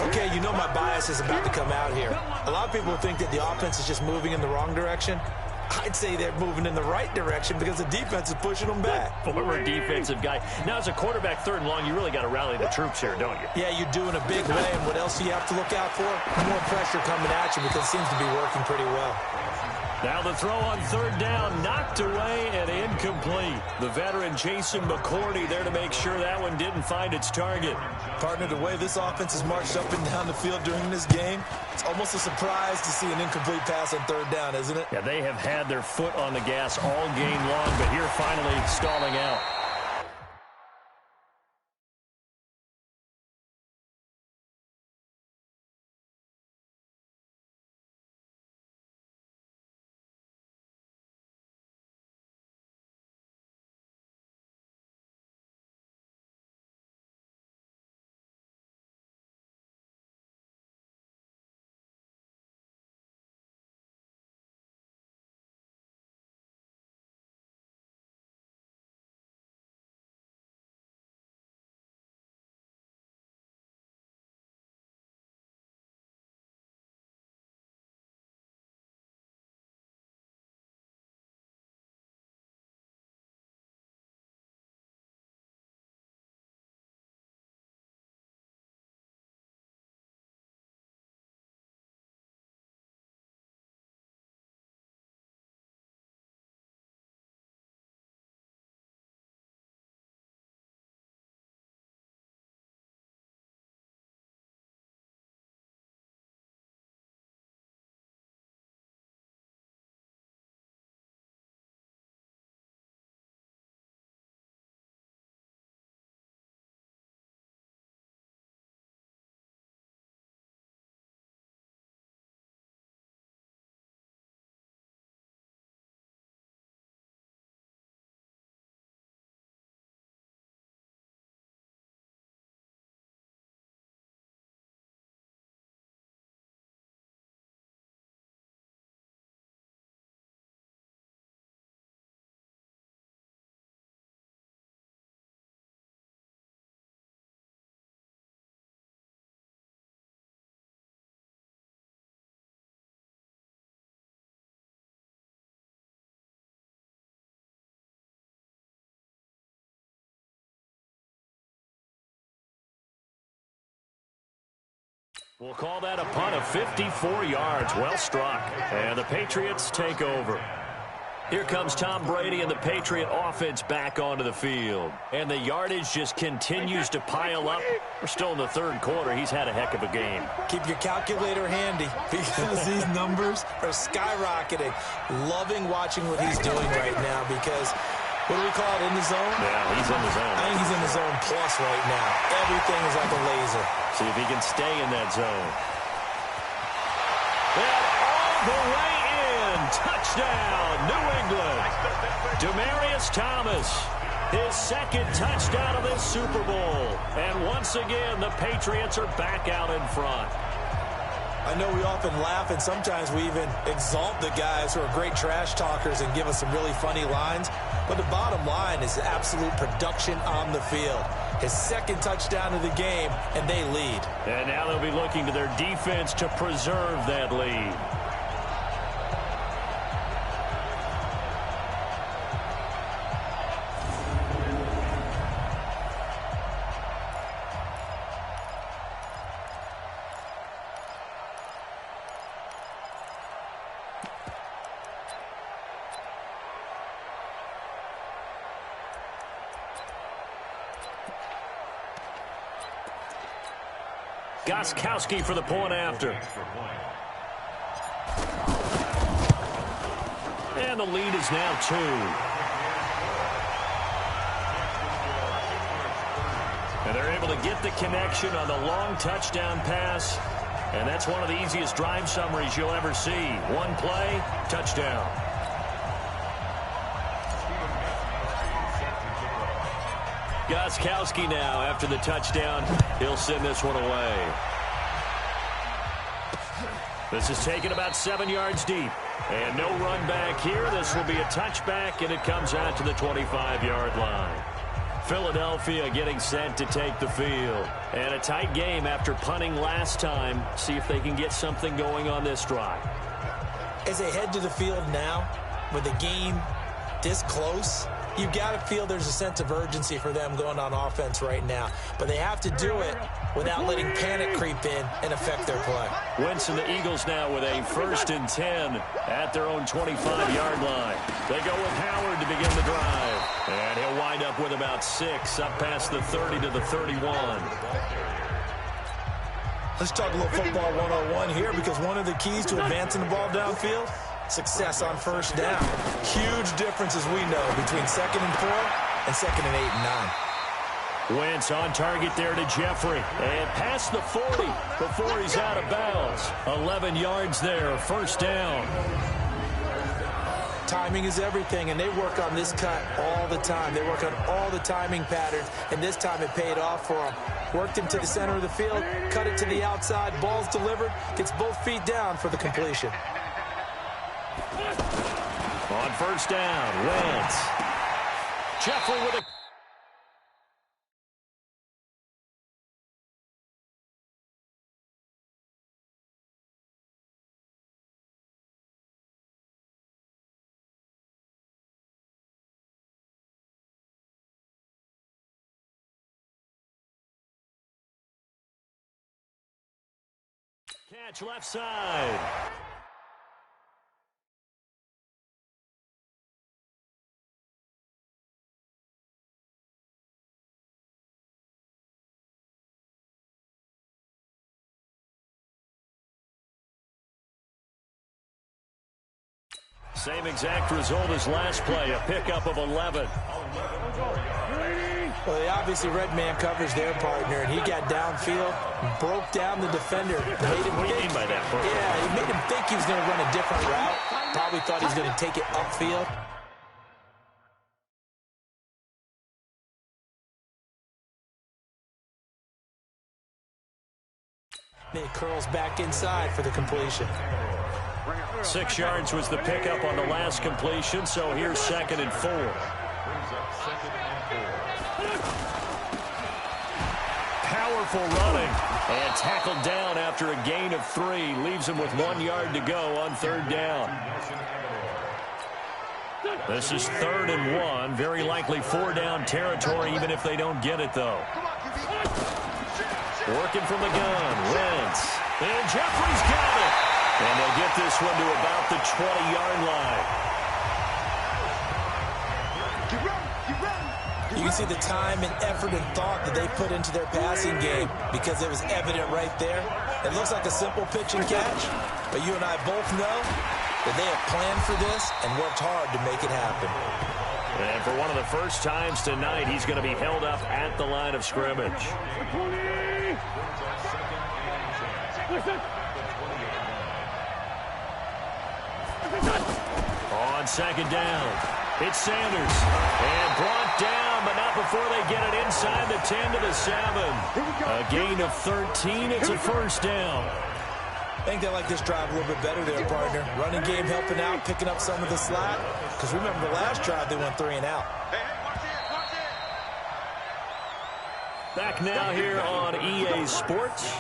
Okay, you know my bias is about to come out here. A lot of people think that the offense is just moving in the wrong direction. I'd say they're moving in the right direction because the defense is pushing them back. Former defensive guy. Now, as a quarterback, third and long, you really got to rally the troops here, don't you? Yeah, you're doing a big way, and what else do you have to look out for? More pressure coming at you because it seems to be working pretty well. Now the throw on third down, knocked away and incomplete. The veteran Jason McCourty there to make sure that one didn't find its target. Partner, the way this offense has marched up and down the field during this game, it's almost a surprise to see an incomplete pass on third down, isn't it? Yeah, they have had their foot on the gas all game long, but here finally stalling out. We'll call that a punt of 54 yards. Well struck. And the Patriots take over. Here comes Tom Brady and the Patriot offense back onto the field. And the yardage just continues to pile up. We're still in the third quarter. He's had a heck of a game. Keep your calculator handy because these numbers are skyrocketing. Loving watching what he's doing right now because, what do we call it, in the zone? Yeah, he's in the zone. I think he's in the zone plus right now. Everything is like a laser. See if he can stay in that zone. And all the way in. Touchdown, New England. Demaryius Thomas, his second touchdown of this Super Bowl. And once again, the Patriots are back out in front. I know we often laugh, and sometimes we even exalt the guys who are great trash talkers and give us some really funny lines. But the bottom line is absolute production on the field. His second touchdown of the game, and they lead. And now they'll be looking to their defense to preserve that lead. Gostkowski for the point after. And the lead is now 2. And they're able to get the connection on the long touchdown pass. And that's one of the easiest drive summaries you'll ever see. One play, touchdown. Gostkowski now after the touchdown. He'll send this one away. This is taken about 7 yards deep. And no run back here. This will be a touchback, and it comes out to the 25-yard line. Philadelphia getting set to take the field. And a tight game after punting last time. See if they can get something going on this drive. As they head to the field now, with the game this close, you've got to feel there's a sense of urgency for them going on offense right now. But they have to do it without letting panic creep in and affect their play. Wentz and the Eagles now with a 1st and 10 at their own 25-yard line. They go with Howard to begin the drive. And he'll wind up with about 6 up past the 30 to the 31. Let's talk a little football 101 here, because one of the keys to advancing the ball downfield, success on first down. Huge difference, as we know, between 2nd and 4 and 2nd and 8 and 9. Wentz on target there to Jeffrey. And past the 40 before he's out of bounds. 11 yards there, 1st down. Timing is everything, and they work on this cut all the time. They work on all the timing patterns, and this time it paid off for them. Worked him to the center of the field, cut it to the outside, ball's delivered, gets both feet down for the completion. On 1st down, Wentz. Jeffrey with a... Catch left side. Same exact result as last play, a pickup of 11. Well, they obviously read man coverage their partner, and he got downfield, broke down the defender. What do you mean by that? Yeah, he made him think he was going to run a different route. Probably thought he was going to take it upfield. Then he curls back inside for the completion. 6 yards was the pickup on the last completion, so here's 2nd and 4. Powerful running, and tackled down after a gain of 3. Leaves him with 1 yard to go on 3rd down. This is 3rd and 1. Very likely 4-down territory, even if they don't get it, though. Working from the gun, Wentz. And Jeffrey's got it. And they'll get this one to about the 20-yard line. You can see the time and effort and thought that they put into their passing game, because it was evident right there. It looks like a simple pitch and catch, but you and I both know that they have planned for this and worked hard to make it happen. And for one of the first times tonight, he's going to be held up at the line of scrimmage. On 2nd down, it's Sanders. And brought down, but not before they get it inside the 10 to the 7. A gain of 13. It's a 1st down. I think they like this drive a little bit better there, partner. Running game helping out, picking up some of the slack. Because remember, the last drive they went 3 and out. Back now here on EA Sports.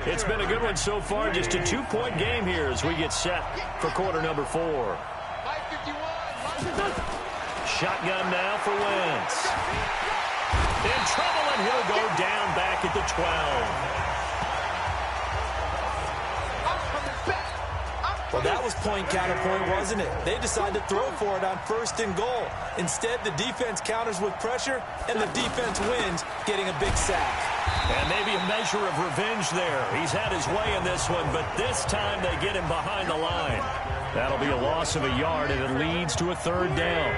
It's been a good one so far. Just a 2-point game here as we get set for quarter number 4. Shotgun now for Wentz. In trouble, and he'll go down back at the 12. Well, that was point counterpoint, wasn't it? They decided to throw for it on 1st and goal. Instead, the defense counters with pressure, and the defense wins, getting a big sack. And maybe a measure of revenge there. He's had his way in this one, but this time they get him behind the line. That'll be a loss of a yard, and it leads to a third down.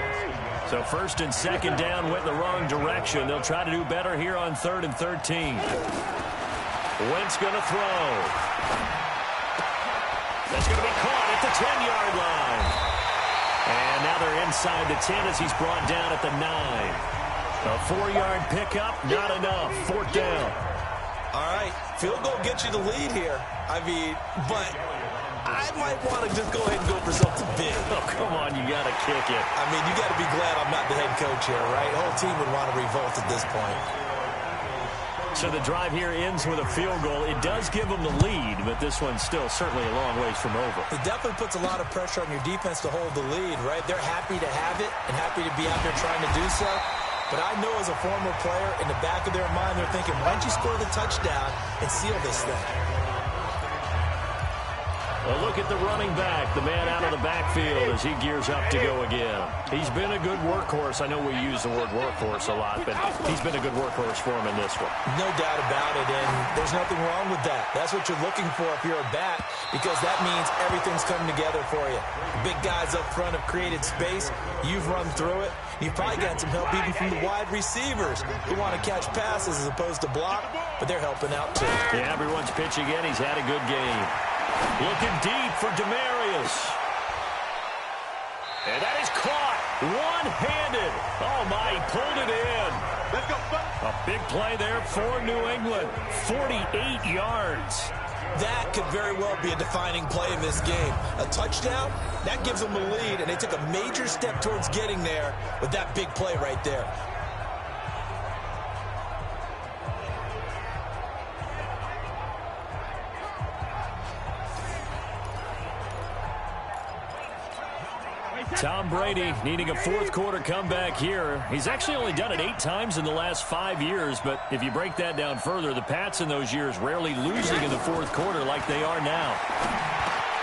So first and second down went in the wrong direction. They'll try to do better here on 3rd and 13. Wentz going to throw. That's going to be caught at the 10-yard line. And now they're inside the 10 as he's brought down at the 9. A 4-yard pickup, not enough. 4th down. All right, field goal gets you the lead here. I mean, but I might want to just go ahead and go for something big. Oh, come on, you got to kick it. I mean, you got to be glad I'm not the head coach here, right? The whole team would want to revolt at this point. So the drive here ends with a field goal. It does give them the lead, but this one's still certainly a long ways from over. It definitely puts a lot of pressure on your defense to hold the lead, right? They're happy to have it and happy to be out there trying to do so. But I know as a former player, in the back of their mind, they're thinking, why don't you score the touchdown and seal this thing? Well, look at the running back, the man out of the backfield as he gears up to go again. He's been a good workhorse. I know we use the word workhorse a lot, but he's been a good workhorse for him in this one. No doubt about it, and there's nothing wrong with that. That's what you're looking for if you're a back, because that means everything's coming together for you. The big guys up front have created space. You've run through it. You've probably gotten some help even from the wide receivers who want to catch passes as opposed to block, but they're helping out too. Yeah, everyone's pitching in. He's had a good game. Looking deep for Demarius. And that is caught one-handed. Oh, my, he pulled it in. Let's go. A big play there for New England. 48 yards. That could very well be a defining play in this game. A touchdown, that gives them the lead, and they took a major step towards getting there with that big play right there. Tom Brady needing a fourth-quarter comeback here. He's actually only done it 8 times in the last 5 years, but if you break that down further, the Pats in those years rarely losing in the fourth quarter like they are now.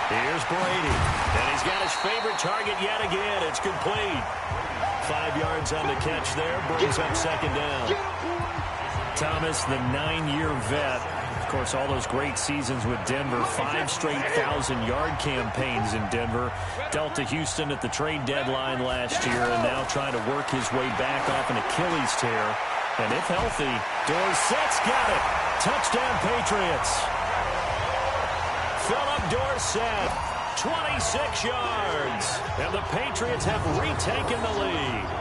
Here's Brady, and he's got his favorite target yet again. It's complete. 5 yards on the catch there, brings up second down. Thomas, the 9-year vet. Of course, all those great seasons with Denver, 5 straight 1,000-yard campaigns in Denver. Dealt to Houston at the trade deadline last year, and now trying to work his way back off an Achilles tear. And if healthy, Dorsett's got it. Touchdown, Patriots. Philip Dorsett, 26 yards. And the Patriots have retaken the lead.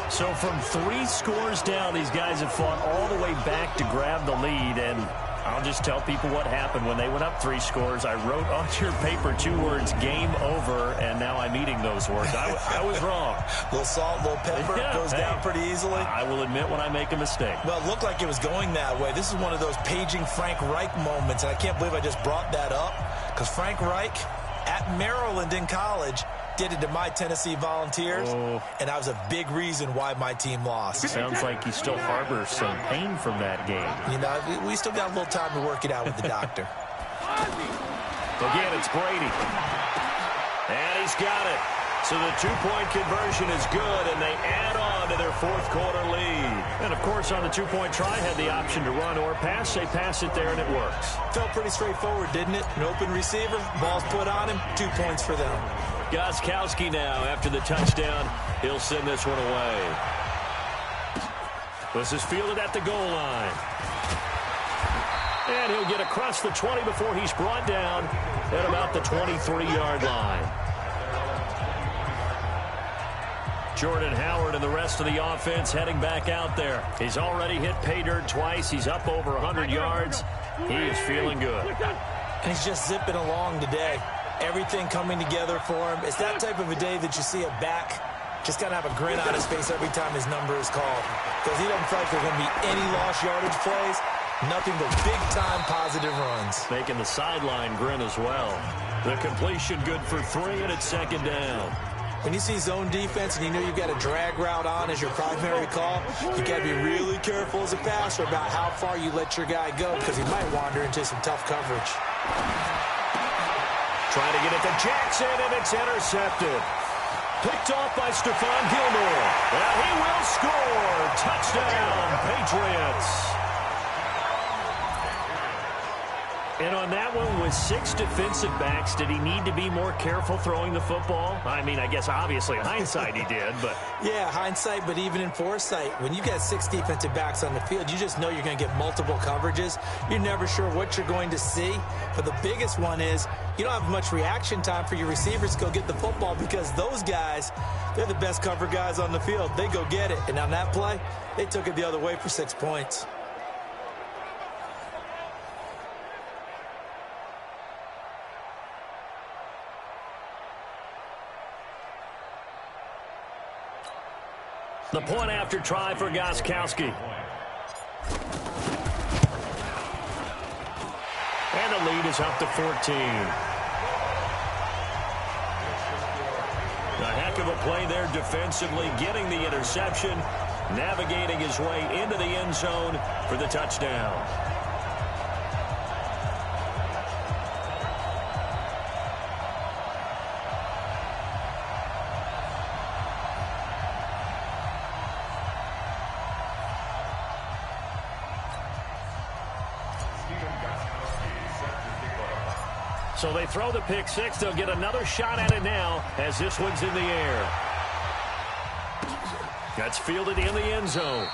So from 3 scores down, these guys have fought all the way back to grab the lead. And I'll just tell people what happened when they went up 3 scores. I wrote on your paper 2 words, game over, and now I'm eating those words. I was wrong. A little salt, a little pepper, goes down pretty easily. I will admit when I make a mistake. Well, it looked like it was going that way. This is one of those paging Frank Reich moments, and I can't believe I just brought that up, because Frank Reich at Maryland in college did it to my Tennessee Volunteers, and that was a big reason why my team lost. Sounds like he still harbors some pain from that game. You know, we still got a little time to work it out with the doctor. Again, it's Brady. And he's got it. So the 2-point conversion is good, and they add on to their fourth-quarter lead. And, of course, on the 2-point try, had the option to run or pass. They pass it there, and it works. Felt pretty straightforward, didn't it? An open receiver, ball's put on him, 2 points for them. Gostkowski now, after the touchdown, he'll send this one away. This is fielded at the goal line. And he'll get across the 20 before he's brought down at about the 23-yard line. Jordan Howard and the rest of the offense heading back out there. He's already hit pay dirt twice. He's up over 100 yards. He is feeling good. And he's just zipping along today. Everything coming together for him. It's that type of a day that you see a back just kind of have a grin on his face every time his number is called. Because he doesn't feel like there's going to be any lost yardage plays. Nothing but big-time positive runs. Making the sideline grin as well. The completion good for 3, and it's second down. When you see zone defense and you know you've got a drag route on as your primary call, you got to be really careful as a passer about how far you let your guy go because he might wander into some tough coverage. Trying to get it to Jackson, and it's intercepted. Picked off by Stephon Gilmore. Well, he will score. Touchdown, Patriots. And on that one, with 6 defensive backs, did he need to be more careful throwing the football? I mean, I guess obviously in hindsight he did, but... Yeah, hindsight, but even in foresight, when you got 6 defensive backs on the field, you just know you're going to get multiple coverages. You're never sure what you're going to see. But the biggest one is you don't have much reaction time for your receivers to go get the football because those guys, they're the best cover guys on the field. They go get it. And on that play, they took it the other way for 6 points. The point after try for Gostkowski. And the lead is up to 14. A heck of a play there defensively, getting the interception, navigating his way into the end zone for the touchdown. So they throw the pick six. They'll get another shot at it now as this one's in the air. That's fielded in the end zone.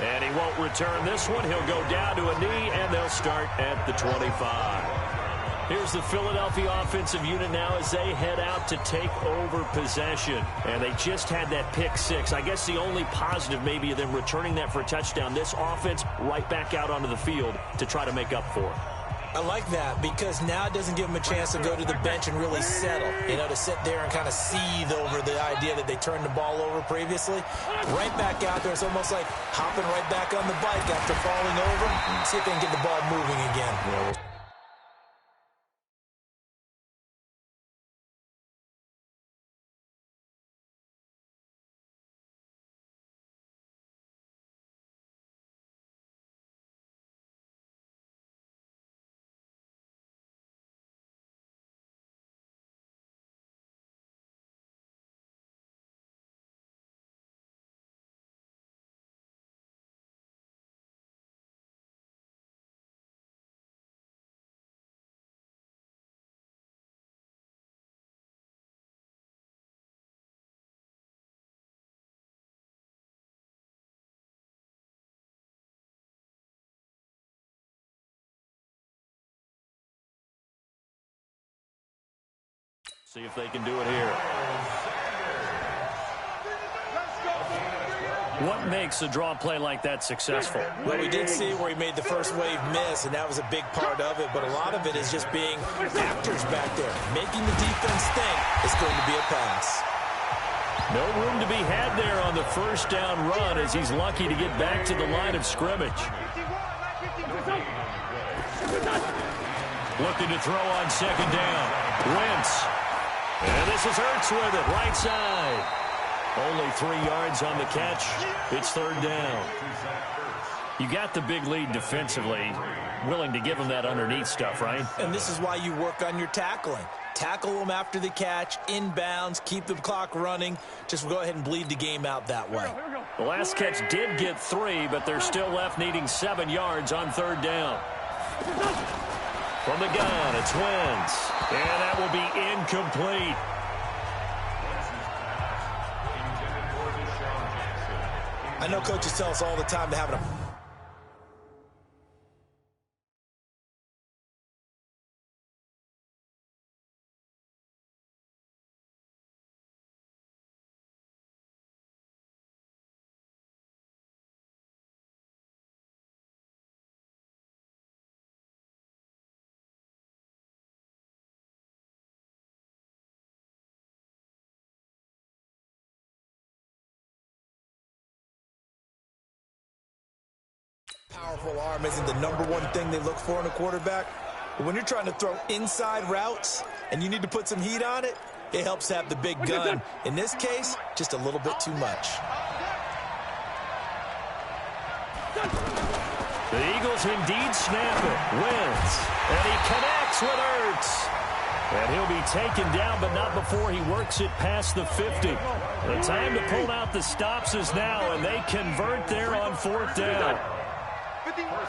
And he won't return this one. He'll go down to a knee, and they'll start at the 25. Here's the Philadelphia offensive unit now as they head out to take over possession. And they just had that pick six. I guess the only positive maybe of them returning that for a touchdown. This offense right back out onto the field to try to make up for it. I like that because now it doesn't give them a chance to go to the bench and really settle, you know, to sit there and kind of seethe over the idea that they turned the ball over previously. Right back out there, it's almost like hopping right back on the bike after falling over. See if they can get the ball moving again. Yeah. See if they can do it here. What makes a draw play like that successful? Well, we did see where he made the first wave miss, and that was a big part of it. But a lot of it is just being actors back there, making the defense think it's going to be a pass. No room to be had there on the first down run as he's lucky to get back to the line of scrimmage. Looking to throw on second down. Wentz. And this is Hurts with it, right side. Only 3 yards on the catch. It's third down. You got the big lead defensively. Willing to give them that underneath stuff, right? And this is why you work on your tackling. Tackle them after the catch, inbounds, keep the clock running. Just go ahead and bleed the game out that way. The last catch did get 3, but they're still left needing 7 yards on third down. From the gun, it's Wentz. And that will be incomplete. I know coaches tell us all the time to have a powerful arm isn't the #1 thing they look for in a quarterback. But when you're trying to throw inside routes and you need to put some heat on it, it helps have the big gun. In this case, just a little bit too much. The Eagles indeed snap it. Wentz. And he connects with Hurts. And he'll be taken down, but not before he works it past the 50. The time to pull out the stops is now, and they convert there on fourth down.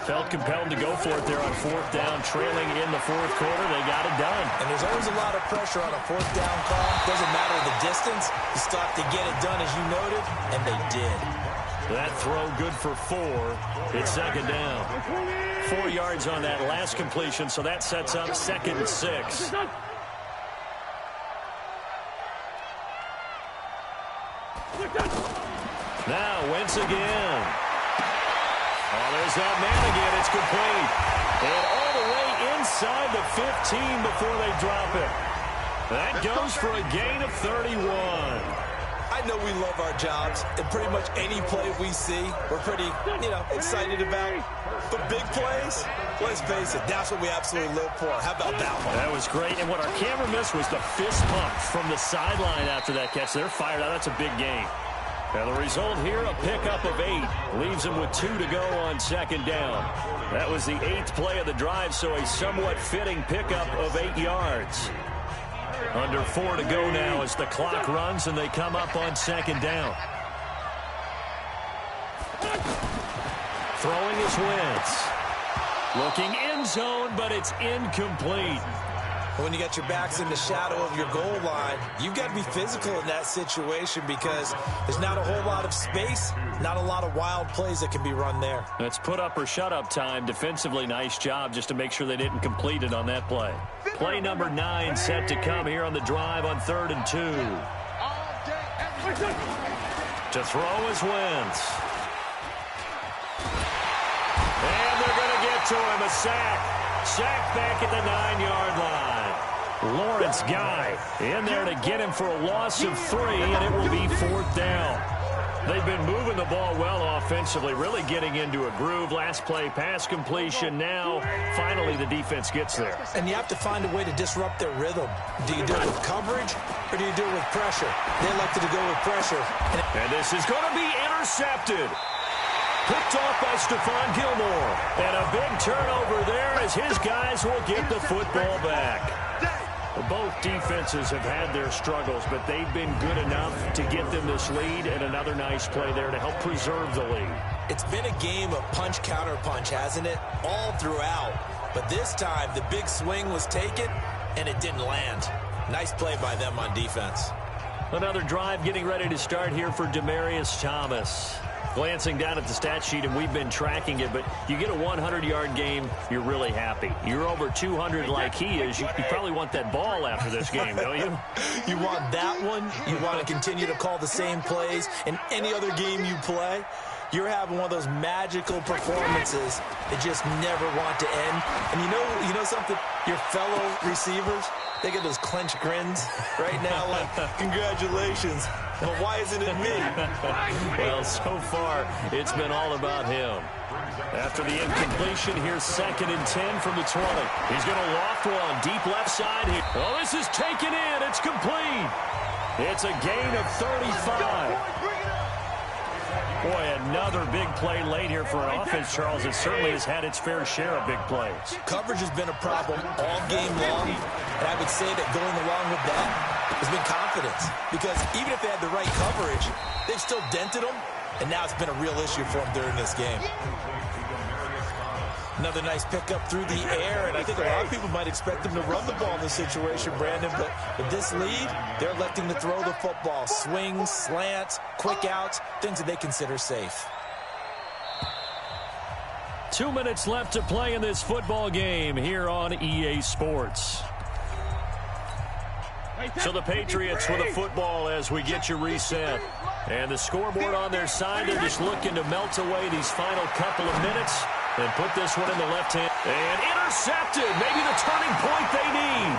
Felt compelled to go for it there on fourth down, trailing in the fourth quarter. They got it done. And there's always a lot of pressure on a fourth down call. Doesn't matter the distance. You still have to get it done, as you noted, and they did. That throw good for 4. It's second down. 4 yards on that last completion, so that sets up 2nd and 6. Now Wentz again. Oh, there's that man again. It's complete. And all the way inside the 15 before they drop it. That goes for a gain of 31. I know we love our jobs, and pretty much any play we see, we're pretty, excited about. But big plays, let's face it, that's what we absolutely live for. How about that one? That was great. And what our camera missed was the fist pump from the sideline after that catch. They're fired out. That's a big gain. And the result here, a pickup of 8. Leaves them with 2 to go on second down. That was the 8th play of the drive, so a somewhat fitting pickup of 8 yards. Under 4 to go now as the clock runs and they come up on second down. Throwing is Wentz. Looking end zone, but it's incomplete. When you got your backs in the shadow of your goal line, you've got to be physical in that situation because there's not a whole lot of space, not a lot of wild plays that can be run there. That's put up or shut up time. Defensively, nice job just to make sure they didn't complete it on that play. Play number 9 set to come here on the drive on 3rd and 2. To throw is Wentz. And they're going to get to him. A sack. Sack back at the 9-yard line. Lawrence Guy in there to get him for a loss of 3, and it will be 4th down. They've been moving the ball well offensively, really getting into a groove. Last play, pass completion. Now, finally, the defense gets there. And you have to find a way to disrupt their rhythm. Do you do it with coverage, or do you do it with pressure? They elected to go with pressure. And this is going to be intercepted. Picked off by Stephon Gilmore. And a big turnover there as his guys will get the football back. Both defenses have had their struggles, but they've been good enough to get them this lead, and another nice play there to help preserve the lead. It's been a game of punch-counter-punch, hasn't it? All throughout. But this time, the big swing was taken, and it didn't land. Nice play by them on defense. Another drive getting ready to start here for Demaryius Thomas. Glancing down at the stat sheet, and we've been tracking it, but you get a 100-yard game, you're really happy. You're over 200 like he is. You probably want that ball after this game, don't you? You want that one. You want to continue to call the same plays in any other game you play. You're having one of those magical performances that just never want to end. And you know something? Your fellow receivers, they get those clenched grins right now like, congratulations. But why isn't it me? Well, so far, it's been all about him. After the incompletion, here's 2nd and 10 from the 20. He's going to loft one deep left side here. Oh, this is taken in. It's complete. It's a gain of 35. Boy, another big play late here for an offense, Charles. It certainly has had its fair share of big plays. Coverage has been a problem all game long, and I would say that going along with that has been confidence. Because even if they had the right coverage, they've still dented them, and now it's been a real issue for them during this game. Another nice pickup through the air, and I think a lot of people might expect them to run the ball in this situation, Brandon, but with this lead, they're electing to throw the football. Swings, slants, quick outs, things that they consider safe. 2 minutes left to play in this football game here on EA Sports. So the Patriots with a football as we get you reset. And the scoreboard on their side, they're just looking to melt away these final couple of minutes and put this one in the left hand. And intercepted. Maybe the turning point they need.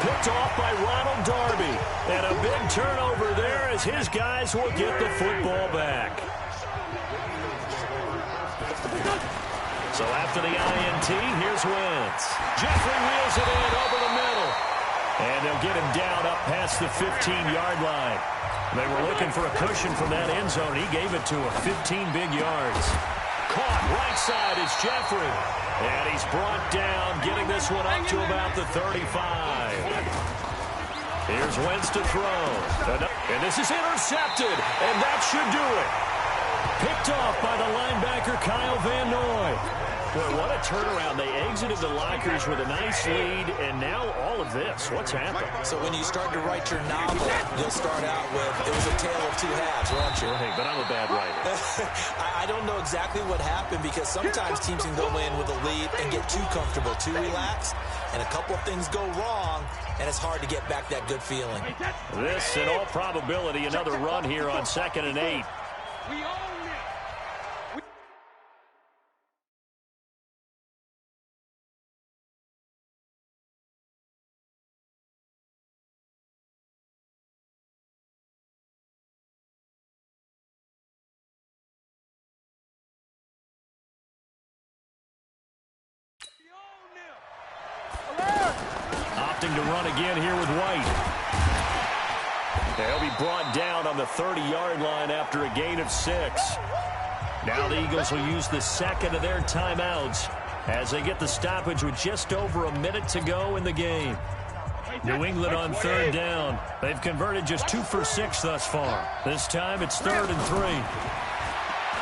Picked off by Ronald Darby. And a big turnover there as his guys will get the football back. So after the INT, here's Wentz. Jeffrey wheels it in over the middle. And they'll get him down up past the 15-yard line. They were looking for a cushion from that end zone. He gave it to him. 15 big yards. Caught right side is Jeffrey. And he's brought down, getting this one up to about the 35. Here's Wentz to throw. And this is intercepted. And that should do it. Picked off by the linebacker, Kyle Van Noy. Boy, what a turnaround. They exited the lockers with a nice lead, and now all of this. What's happened? So when you start to write your novel, you'll start out with, it was a tale of two halves, won't you? Hey, but I'm a bad writer. I don't know exactly what happened because sometimes teams can go in with a lead and get too comfortable, too relaxed, and a couple of things go wrong, and it's hard to get back that good feeling. This, in all probability, another run here on 2nd and 8. We own it. Opting to run again here with White. They'll be brought down on the 30-yard line after a gain of 6. Now the Eagles will use the second of their timeouts as they get the stoppage with just over a minute to go in the game. New England on 3rd down. They've converted just 2 for 6 thus far. This time it's 3rd and 3.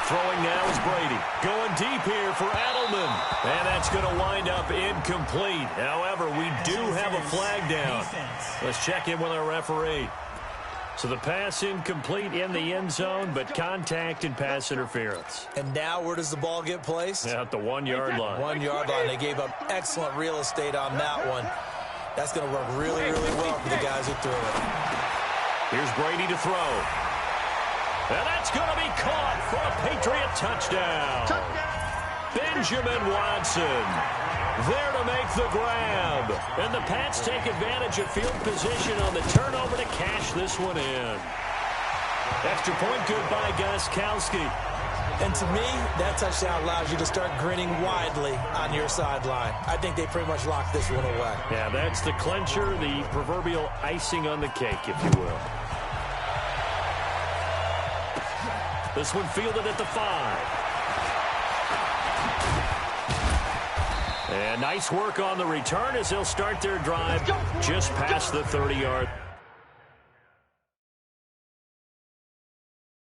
Throwing now is Brady. Going deep here for Edelman. And that's going to wind up incomplete. However, we do have a flag down. Let's check in with our referee. So the pass incomplete in the end zone, but contact and pass interference. And now where does the ball get placed? At the 1-yard line. 1-yard line. They gave up excellent real estate on that one. That's going to work really, really well for the guys who threw it. Here's Brady to throw. And that's going to be caught for a Patriot touchdown. Benjamin Watson there to make the grab. And the Pats take advantage of field position on the turnover to cash this one in. Extra point good by Gostkowski. And to me, that touchdown allows you to start grinning widely on your sideline. I think they pretty much locked this one away. Yeah, that's the clincher, the proverbial icing on the cake, if you will. This one fielded at the 5. And nice work on the return as they'll start their drive just past the 30-yard.